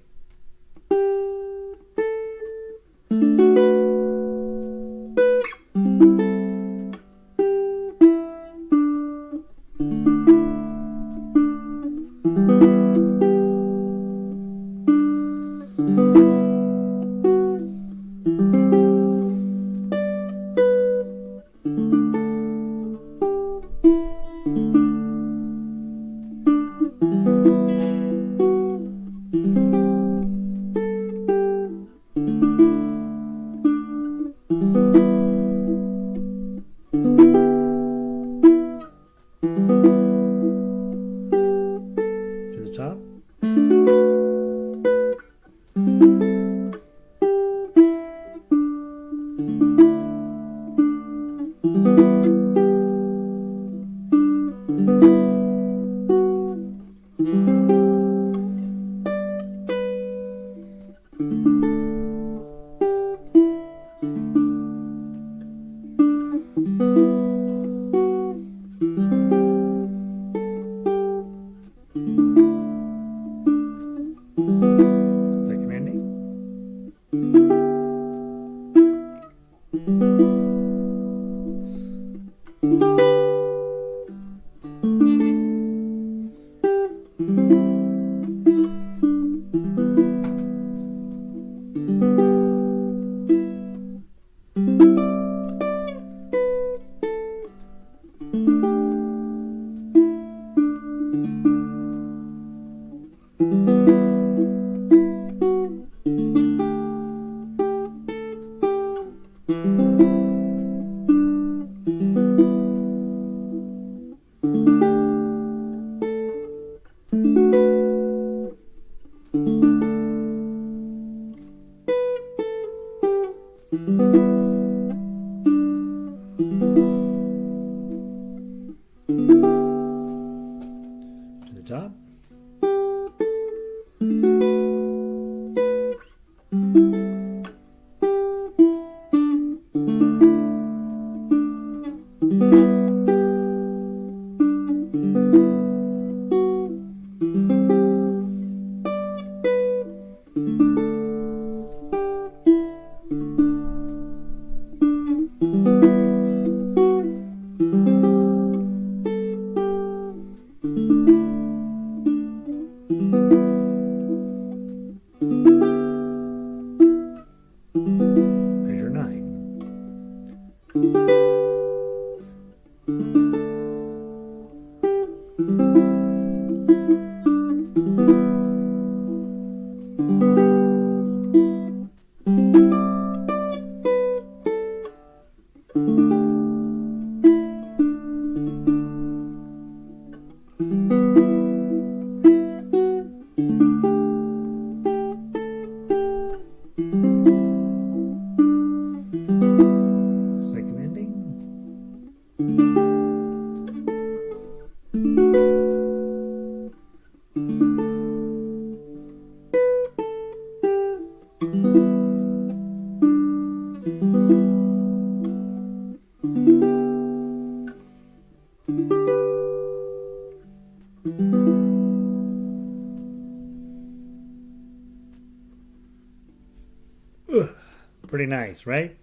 Pretty nice, right?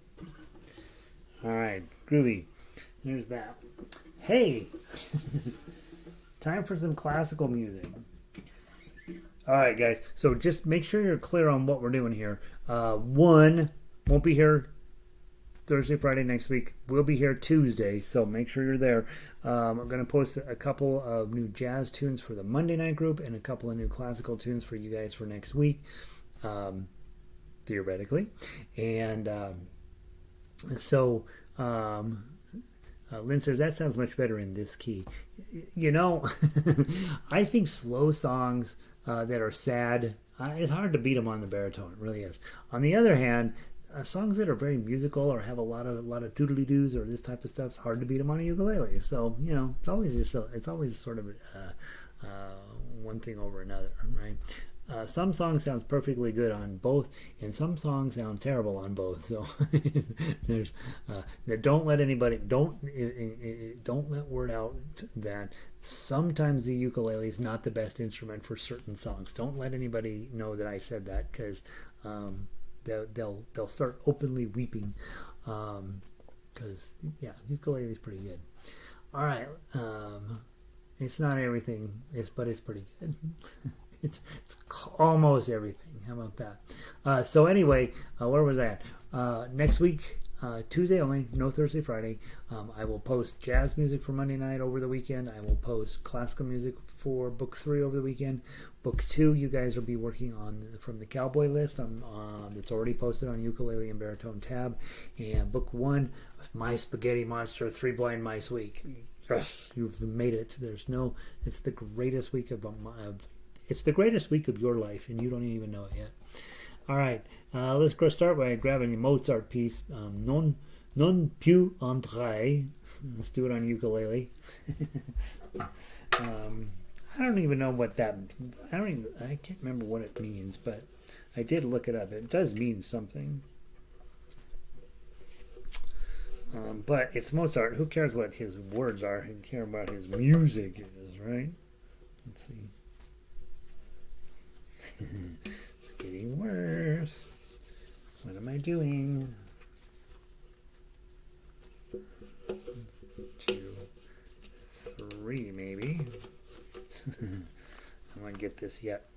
All right, groovy. There's that. Hey, time for some classical music. All right, guys. So just make sure you're clear on what we're doing here. One, won't be here Thursday, Friday next week. We'll be here Tuesday, so make sure you're there. I'm going to post a couple of new jazz tunes for the Monday night group and a couple of new classical tunes for you guys for next week, theoretically. And Lynn says, that sounds much better in this key. You know, I think slow songs that are sad, it's hard to beat them on the baritone. It really is. On the other hand, songs that are very musical or have a lot of doodly-doos or this type of stuff, it's hard to beat them on a ukulele. So, you know, it's always sort of one thing over another, right? Some songs sounds perfectly good on both, and some songs sound terrible on both. So there's don't let word out that sometimes the ukulele is not the best instrument for certain songs. Don't let anybody know that I said that, because they'll start openly weeping, because ukulele is pretty good. All right, it's not everything, but it's pretty good. It's almost everything. How about that? So anyway, where was I at? Next week, Tuesday only, no Thursday, Friday. I will post jazz music for Monday night over the weekend. I will post classical music for Book 3 over the weekend. Book 2, you guys will be working on from the Cowboy list. It's already posted on Ukulele and Baritone tab. And Book 1, My Spaghetti Monster 3 Blind Mice Week. Yes, you've made it. It's the greatest week it's the greatest week of your life, and you don't even know it yet. All right, let's go start by grabbing a Mozart piece, Non Più Andrai. Let's do it on ukulele. I don't even know what that. I can't remember what it means, but I did look it up. It does mean something. But it's Mozart. Who cares what his words are? Who cares about his music is, right? Let's see. It's getting worse. What am I doing? 1, 2, 3, maybe. I'm gonna get this yet.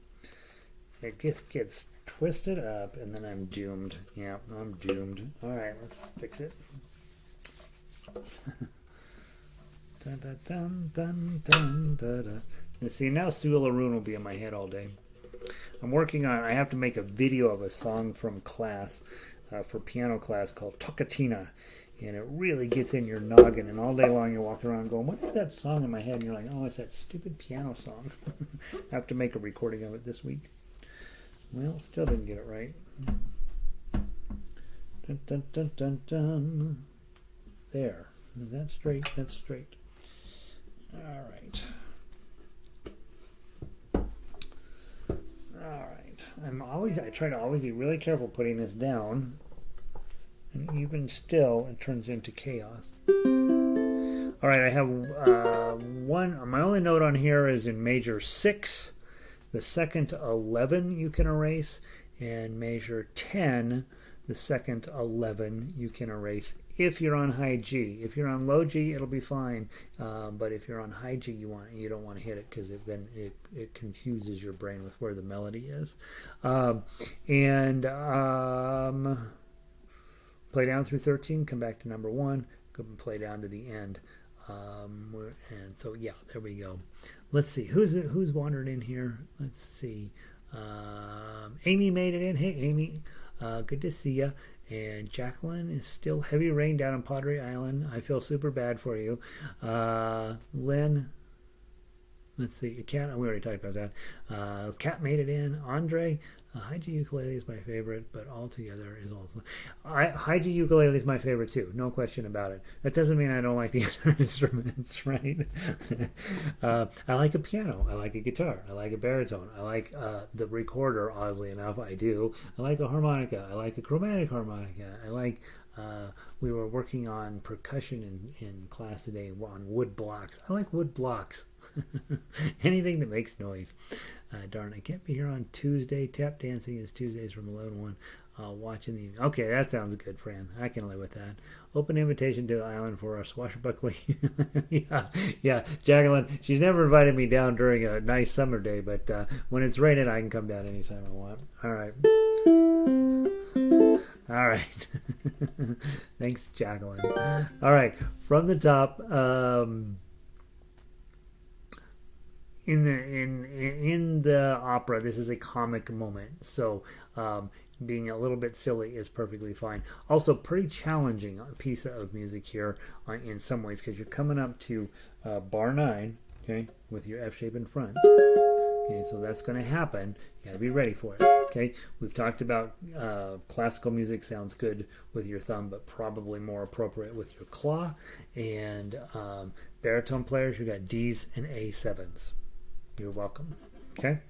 It just gets twisted up, and then I'm doomed. Yeah, I'm doomed. All right, let's fix it. Dun, dun, dun, dun, dun, dun, dun. Let's see, now Sue Laroon will be in my head all day. I have to make a video of a song from class, for piano class, called Toccatina, and it really gets in your noggin, and all day long you're walking around going, what is that song in my head? And you're like, oh, it's that stupid piano song. I have to make a recording of it this week. Well, still didn't get it right. Dun, dun, dun, dun, dun. There. Is that straight? That's straight. All right. I try to always be really careful putting this down, and even still it turns into chaos. All right, I have my only note on here is in measure 6. The second 11 you can erase, and measure 10, the second 11 you can erase if you're on high G. If you're on low G, it'll be fine. But if you're on high G, you don't want to hit it, because then it confuses your brain with where the melody is. Play down through 13, come back to number 1, go and play down to the end. And so yeah, there we go. Let's see who's wandered in here. Let's see. Amy made it in. Hey Amy, good to see you. And Jacqueline is still heavy rain down on Padre Island. I feel super bad for you. Lynn, let's see. Cat, we already talked about that. Cat made it in. Andre, high G ukulele is my favorite, but altogether is also. High G ukulele is my favorite too, no question about it. That doesn't mean I don't like the other instruments, right? I like a piano. I like a guitar. I like a baritone. I like the recorder, oddly enough, I do. I like a harmonica. I like a chromatic harmonica. I like. We were working on percussion in class today on wood blocks. I like wood blocks. Anything that makes noise. Darn, I can't be here on Tuesday. Tap dancing is Tuesdays from 11 to 1. Watching the... Okay, that sounds good, Fran. I can live with that. Open invitation to the island for a swashbuckling. yeah, Jacqueline, she's never invited me down during a nice summer day, but when it's raining, I can come down anytime I want. All right. All right. Thanks, Jacqueline. All right, from the top. In the opera, this is a comic moment, so being a little bit silly is perfectly fine. Also, pretty challenging piece of music here in some ways, because you're coming up to bar 9, okay, with your F shape in front. Okay, so that's going to happen. You got to be ready for it. Okay, we've talked about classical music sounds good with your thumb, but probably more appropriate with your claw. And baritone players, you got D's and A7s. You're welcome. Okay,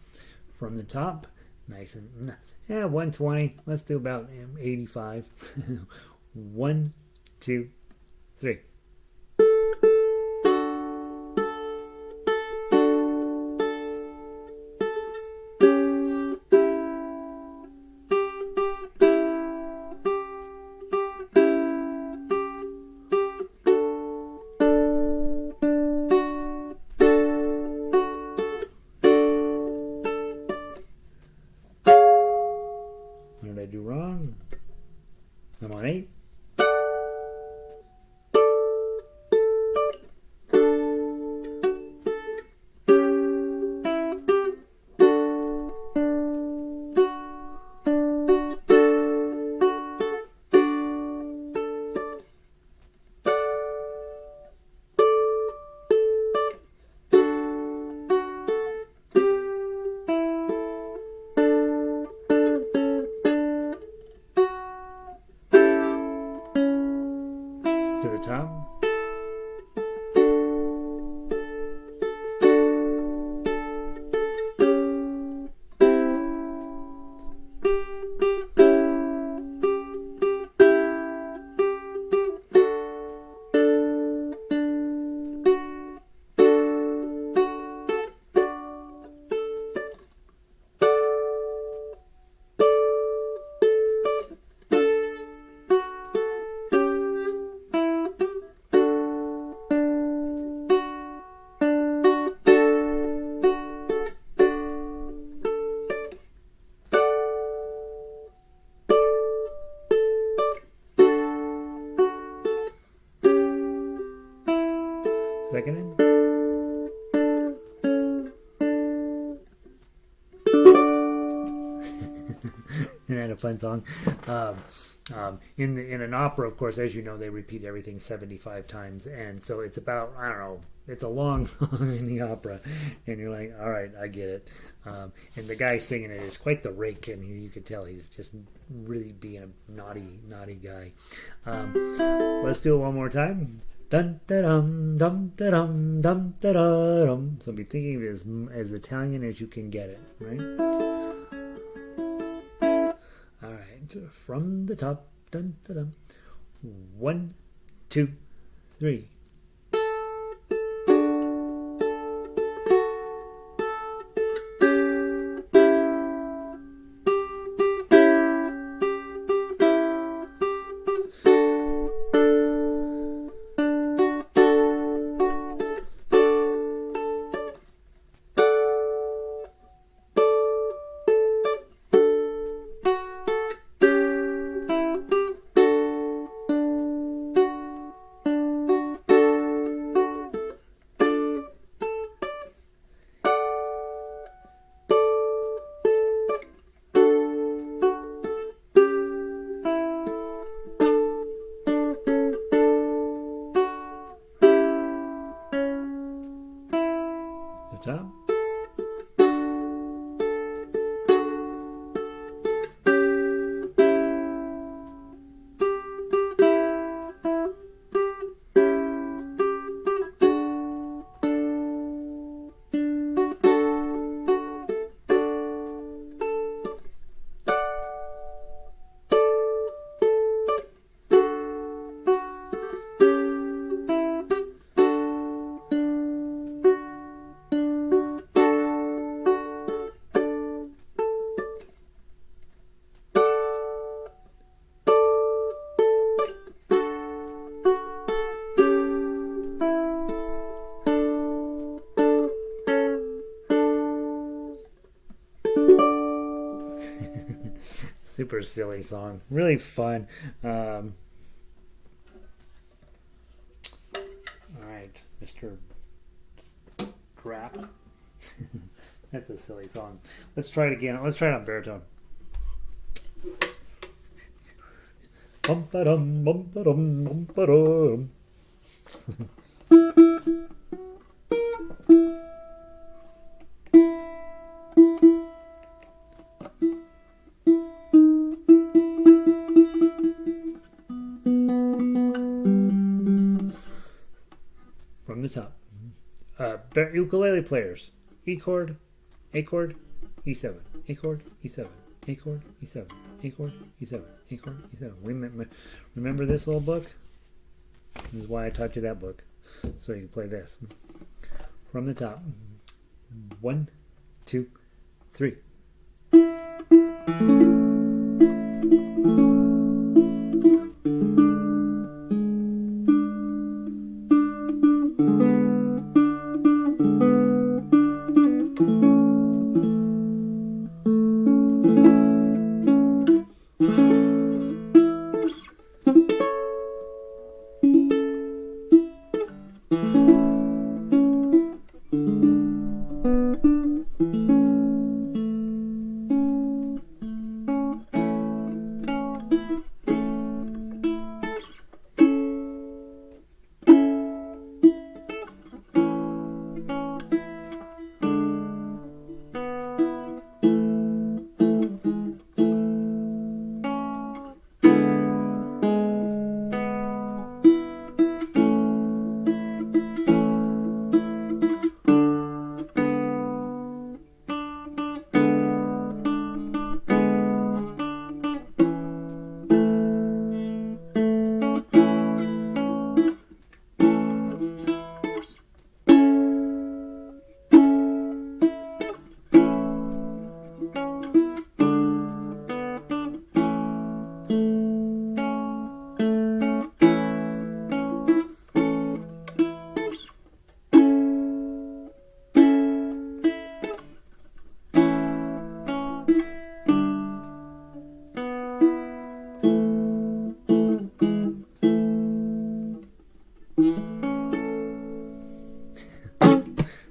from the top, nice and 120. Let's do about 85. 1, 2, 3. What did I do wrong? I'm on 8. To the top. Second in. Isn't that a fun song? In an opera, of course, as you know, they repeat everything 75 times, and so it's about, I don't know, it's a long song in the opera, and you're like, all right, I get it. And the guy singing it is quite the rake, and you could tell he's just really being a naughty guy. Let's do it one more time. Dun da dum dum da dum dum da dum. So be thinking of it as Italian as you can get it, right? All right, from the top. Dun da dum. 1, 2, 3. The top. Super silly song. Really fun. All right, Mr. Crap. That's a silly song. Let's try it again. Let's try it on baritone. Bum ba dum bum ba dum bum ba dum. From the top. Ukulele players. E chord, A chord, E7, A chord, E7, A chord, E7, A chord, E7, A chord, E7. Remember this little book? This is why I taught you that book. So you can play this. From the top. 1, 2, 3.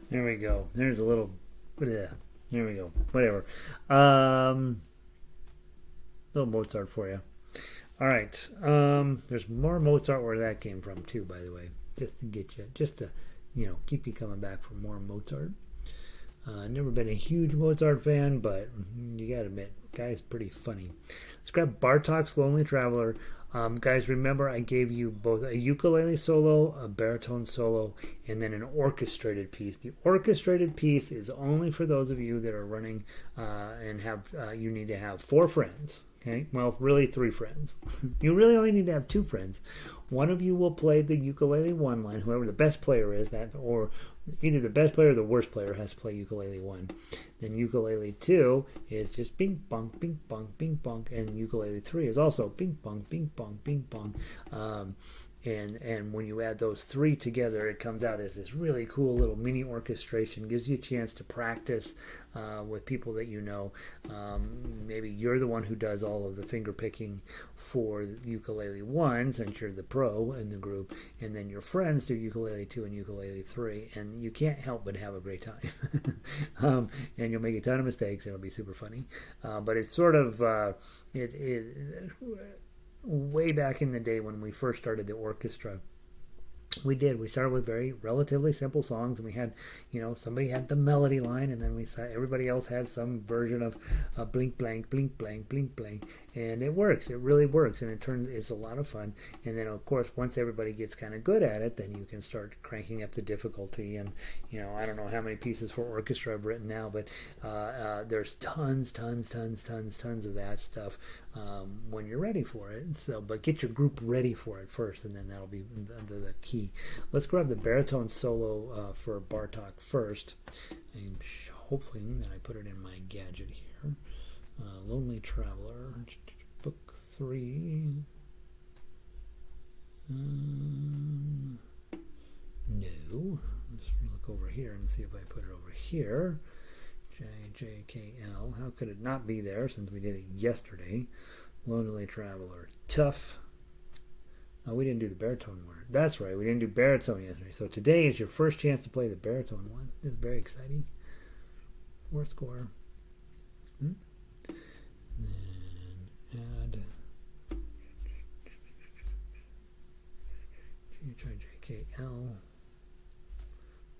There we go. There's a little, yeah. There we go. Whatever. Little Mozart for you. All right. There's more Mozart where that came from too, by the way, just to get you, just to, keep you coming back for more Mozart. Never been a huge Mozart fan, but you gotta admit, guy's pretty funny. Let's grab Bartok's Lonely Traveler. Guys, remember I gave you both a ukulele solo, a baritone solo, and then an orchestrated piece. The orchestrated piece is only for those of you that are running and have you need to have 4 friends. Okay, well, really 3 friends. You really only need to have 2 friends. One of you will play the ukulele 1 line, whoever the best player is, that, or either the best player or the worst player has to play ukulele 1. Then ukulele 2 is just bing bong, bing bong, bing bong, and ukulele 3 is also bing bong, bing bong, bing bong. And when you add those 3 together, it comes out as this really cool little mini orchestration. Gives you a chance to practice with people that you know. Maybe you're the one who does all of the finger picking for ukulele 1, since you're the pro in the group, and then your friends do ukulele 2 and ukulele 3, and you can't help but have a great time. And you'll make a ton of mistakes, and it'll be super funny. But it's sort of way back in the day when we first started the orchestra, we started with very relatively simple songs, and we had, somebody had the melody line, and then everybody else had some version of blink blank, blink blank, blink blank, and it works. It really works, and it's a lot of fun. And then, of course, once everybody gets kind of good at it, then you can start cranking up the difficulty. And I don't know how many pieces for orchestra I've written now, but there's tons of that stuff when you're ready for it. So, but get your group ready for it first, and then that'll be under the key. Let's grab the baritone solo for Bartok first. And hopefully that I put it in my gadget here. Lonely Traveler, book 3. No. Let's look over here and see if I put it over here. J-J-K-L. How could it not be there since we did it yesterday? Lonely Traveler. Tough. Oh, we didn't do the baritone one. That's right, we didn't do baritone yesterday. So today is your first chance to play the baritone one. It's very exciting. 4th score. Then add J-J-K-L.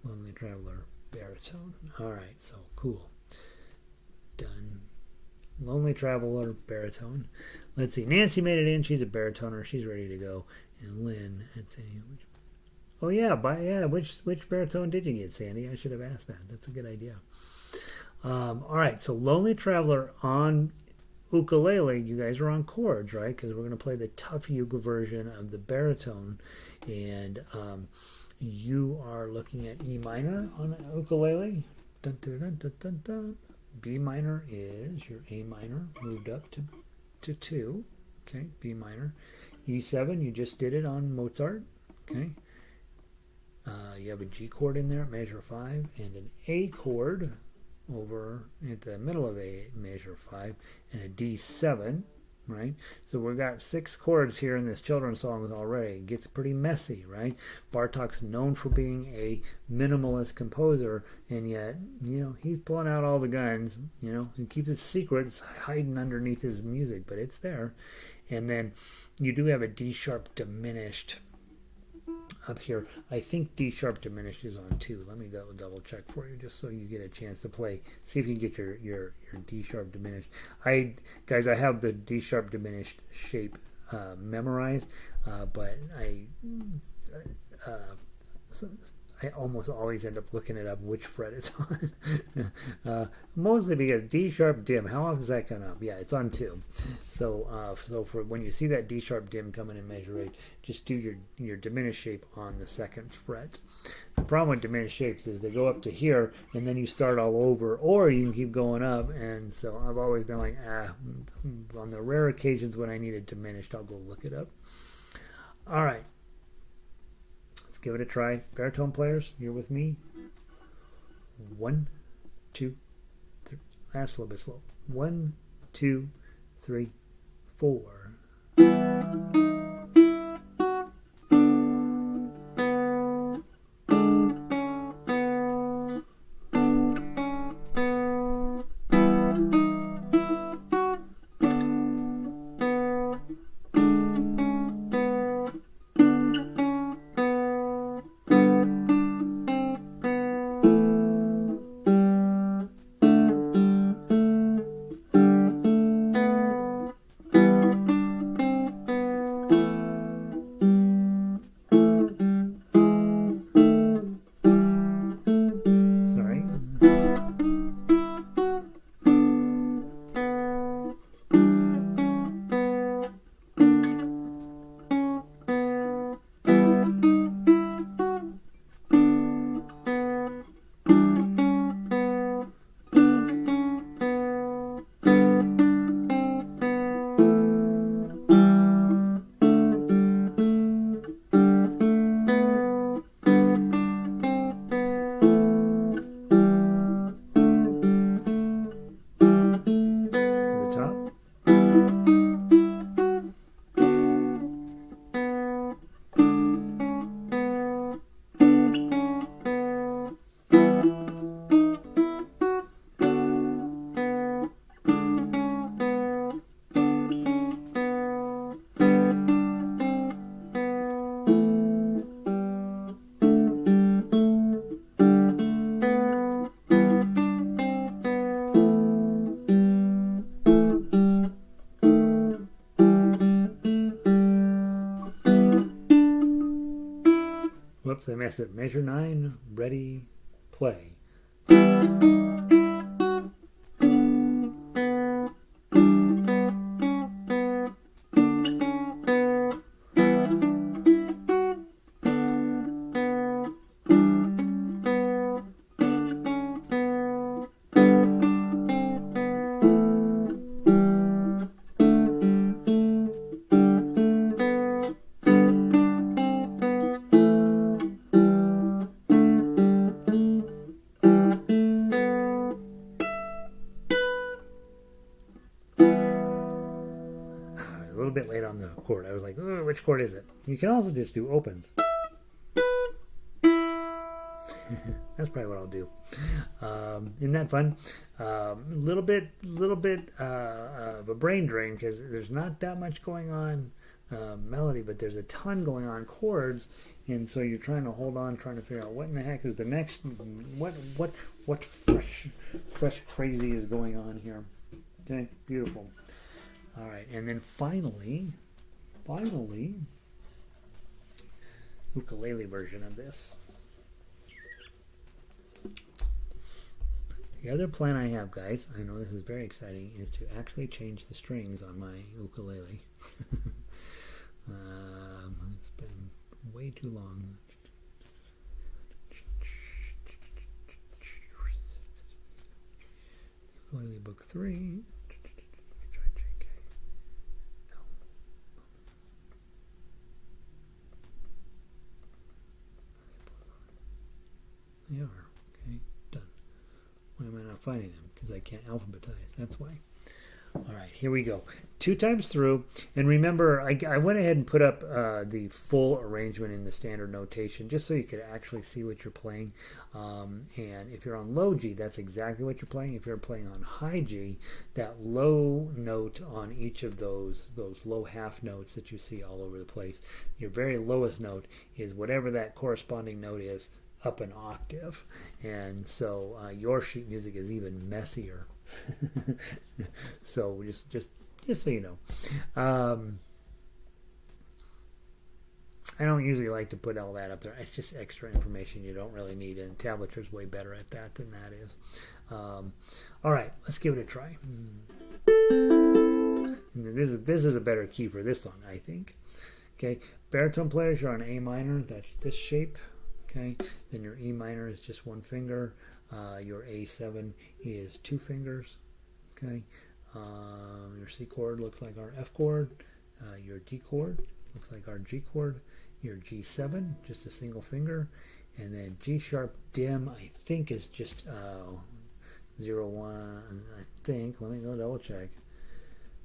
Lonely Traveler baritone. Alright, so cool. Done. Lonely Traveler baritone. Let's see. Nancy made it in. She's a baritoner. She's ready to go. And Lynn, let's see. Oh yeah, which baritone did you get, Sandy? I should have asked that. That's a good idea. All right, so Lonely Traveler on ukulele. You guys are on chords, right? Because we're going to play the tough ukulele version of the baritone, and you are looking at E minor on the ukulele. Dun, dun, dun, dun, dun, dun. B minor is your A minor moved up to 2. Okay, B minor. E7, you just did it on Mozart. Okay. You have a G chord in there, measure 5, and an A chord over at the middle of a measure 5, and a D7, right? So we've got 6 chords here in this children's song already. It gets pretty messy, right? Bartok's known for being a minimalist composer, and yet, you know, he's pulling out all the guns, you know, he keeps it secret. It's hiding underneath his music, but it's there. And then you do have a D sharp diminished up here. I think D sharp diminished is on 2. Let me go double check for you just so you get a chance to play. See if you can get your D sharp diminished. Guys, I have the D sharp diminished shape memorized, but I almost always end up looking it up which fret it's on. Mostly because D sharp dim. How often does that come up? Yeah, it's on 2. So for when you see that D sharp dim coming in measure 8, just do your diminished shape on the 2nd fret. The problem with diminished shapes is they go up to here and then you start all over, or you can keep going up. And so I've always been like, on the rare occasions when I need it diminished, I'll go look it up. All right. Give it a try. Baritone players, you're with me. 1, 2, 3. That's a little bit slow. 1, 2, 3, 4. Whoops, I messed it. Measure 9, ready, play. chord. I was like, oh, which chord is it? You can also just do opens. That's probably what I'll do. Isn't that fun? Little bit of a brain drain because there's not that much going on melody, but there's a ton going on chords, and so you're trying to hold on, trying to figure out what in the heck is the next, what fresh crazy is going on here. Okay, beautiful. All right, and then finally, ukulele version of this. The other plan I have, guys, I know this is very exciting, is to actually change the strings on my ukulele. It's been way too long. Ukulele book 3. Try JK. No. They are. Okay, done. Why am I not finding them? Because I can't alphabetize. That's why. All right, here we go. 2 times through. And remember, I went ahead and put up the full arrangement in the standard notation just so you could actually see what you're playing. And if you're on low G, that's exactly what you're playing. If you're playing on high G, that low note on each of those low half notes that you see all over the place, your very lowest note is whatever that corresponding note is up an octave. And so your sheet music is even messier. So just so you know, I don't usually like to put all that up there. It's just extra information you don't really need, and Tablature way better at that than that is. All right, let's give it a try. And this is a better key for this song, I think. Okay, baritone players, you're on A minor. That's this shape. Okay, then your E minor is just 1 finger. Your A7 is 2 fingers. Okay, your C chord looks like our F chord. Your D chord looks like our G chord. Your G7, just a single finger, and then G sharp dim, I think is just 0 1. I think. Let me go double check.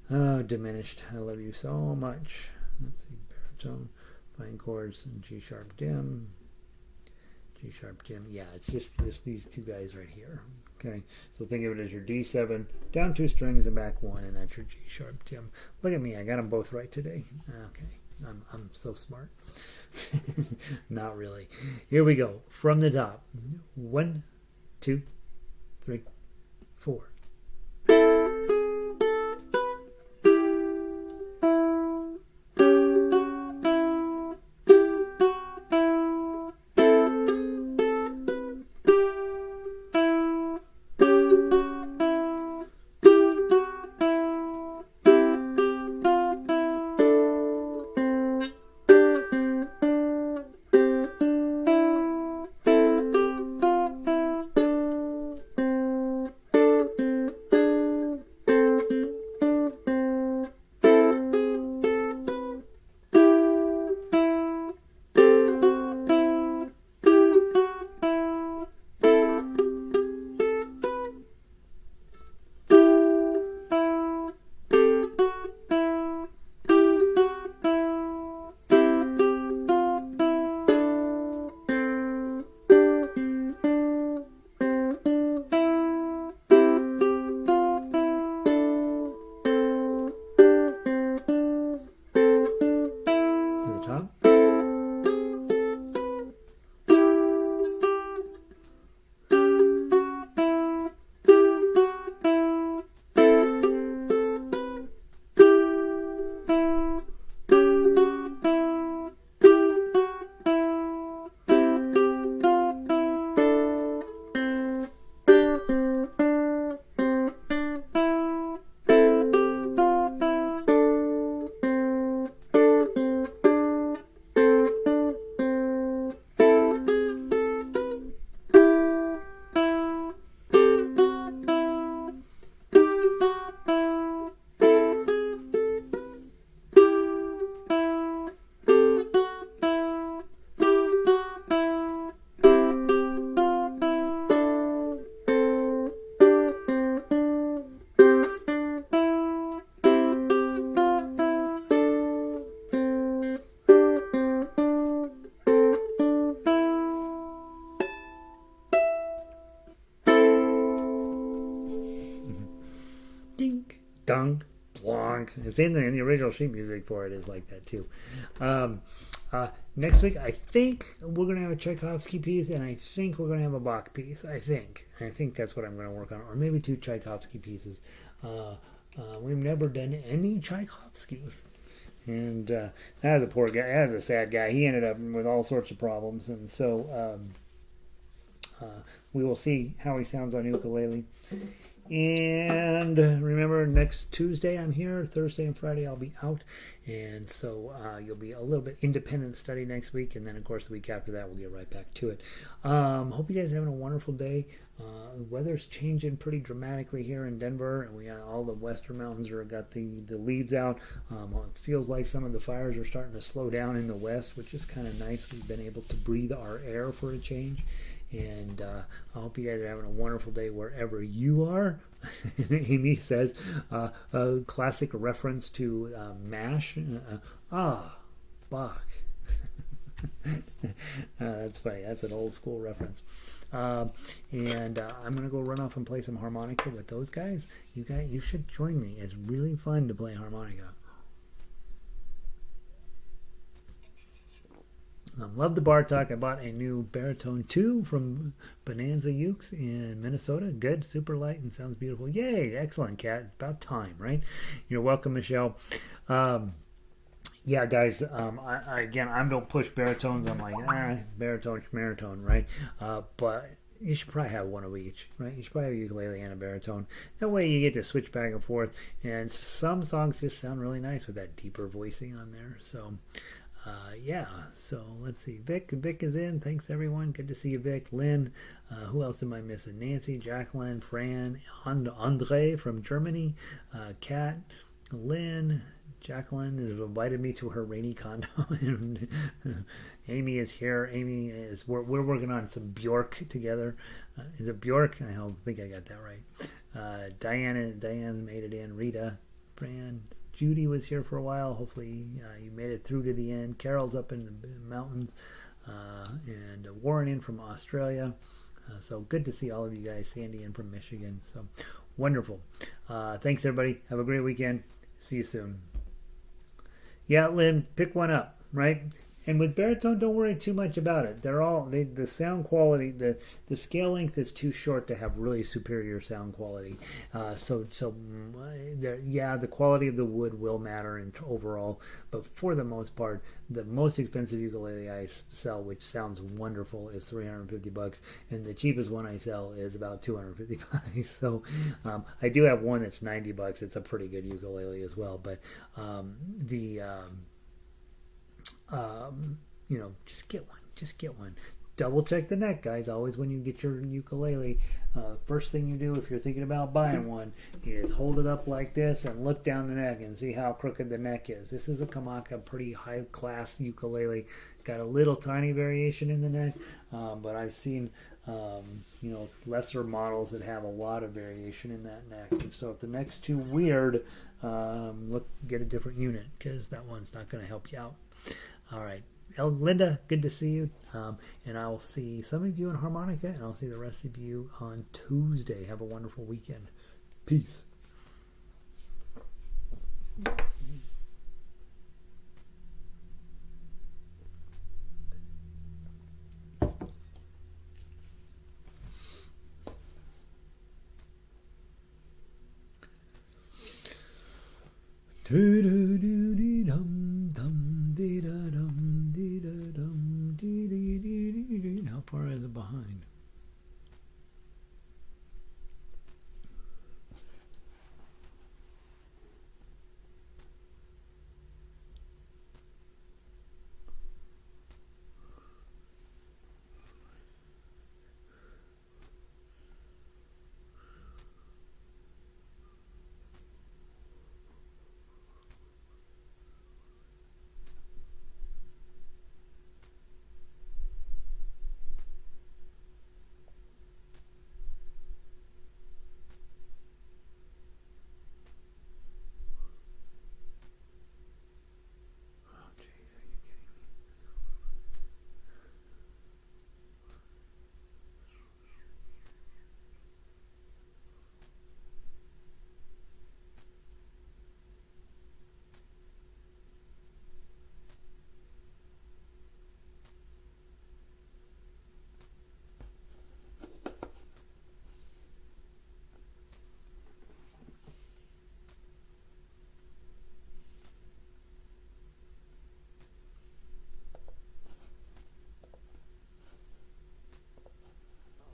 Diminished. I love you so much. Let's see, baritone, fine chords, and G sharp dim. G sharp dim. Yeah, it's just these 2 guys right here. Okay, so think of it as your D7, down 2 strings and back 1, and that's your G sharp dim. Look at me, I got them both right today. Okay, I'm so smart. Not really. Here we go from the top. 1, 2, 3, 4. dung, plonk. It's in the original sheet music for it is like that too. Next week, I think we're going to have a Tchaikovsky piece, and I think we're going to have a Bach piece. I think that's what I'm going to work on, or maybe 2 Tchaikovsky pieces. We've never done any Tchaikovsky, and that was a poor guy. That was a sad guy. He ended up with all sorts of problems, and so we will see how he sounds on ukulele. And remember, next Tuesday I'm here. Thursday and Friday I'll be out. And so you'll be a little bit independent study next week. And then, of course, the week after that, we'll get right back to it. Hope you guys are having a wonderful day. The weather's changing pretty dramatically here in Denver. And we got all the western mountains are got the leaves out. It feels like some of the fires are starting to slow down in the west, which is kind of nice. We've been able to breathe our air for a change. And I hope you guys are having a wonderful day wherever you are. Amy says, a classic reference to MASH. Bach. That's funny. That's an old school reference. And I'm going to go run off and play some harmonica with those guys. You should join me. It's really fun to play harmonica. Love the Bartok. I bought a new Baritone 2 from Bonanza Ukes in Minnesota. Good, super light, and sounds beautiful. Yay, excellent, Kat. About time, right? You're welcome, Michelle. Yeah, guys, I don't push baritones. I'm like, baritone, schmaritone, right? But you should probably have one of each, right? You should probably have a ukulele and a baritone. That way you get to switch back and forth. And some songs just sound really nice with that deeper voicing on there. So... yeah, so let's see. Vic is in. Thanks, everyone. Good to see you, Vic. Lynn. Who else am I missing? Nancy, Jacqueline, Fran, Andre from Germany, Kat, Lynn, Jacqueline has invited me to her rainy condo. And Amy is here. We're working on some Bjork together. Is it Bjork? I think I got that right. Diane made it in. Rita, Fran, Judy was here for a while. Hopefully you made it through to the end. Carol's up in the mountains. And Warren in from Australia. So good to see all of you guys. Sandy in from Michigan. So wonderful. Thanks, everybody. Have a great weekend. See you soon. Yeah, Lynn, pick one up, right? And with baritone, don't worry too much about it. The sound quality, the scale length is too short to have really superior sound quality. The quality of the wood will matter overall, but for the most part, the most expensive ukulele I sell, which sounds wonderful, is $350, and the cheapest one I sell is about $250. So I do have one that's $90. It's a pretty good ukulele as well, but just get one. Double check the neck, guys. Always when you get your ukulele, first thing you do if you're thinking about buying one is hold it up like this and look down the neck and see how crooked the neck is. This is a Kamaka, pretty high class ukulele. Got a little tiny variation in the neck, but I've seen lesser models that have a lot of variation in that neck. And so if the neck's too weird, get a different unit, because that one's not going to help you out. All right. Linda, good to see you. And I will see some of you in harmonica, and I'll see the rest of you on Tuesday. Have a wonderful weekend. Peace. How far is it behind?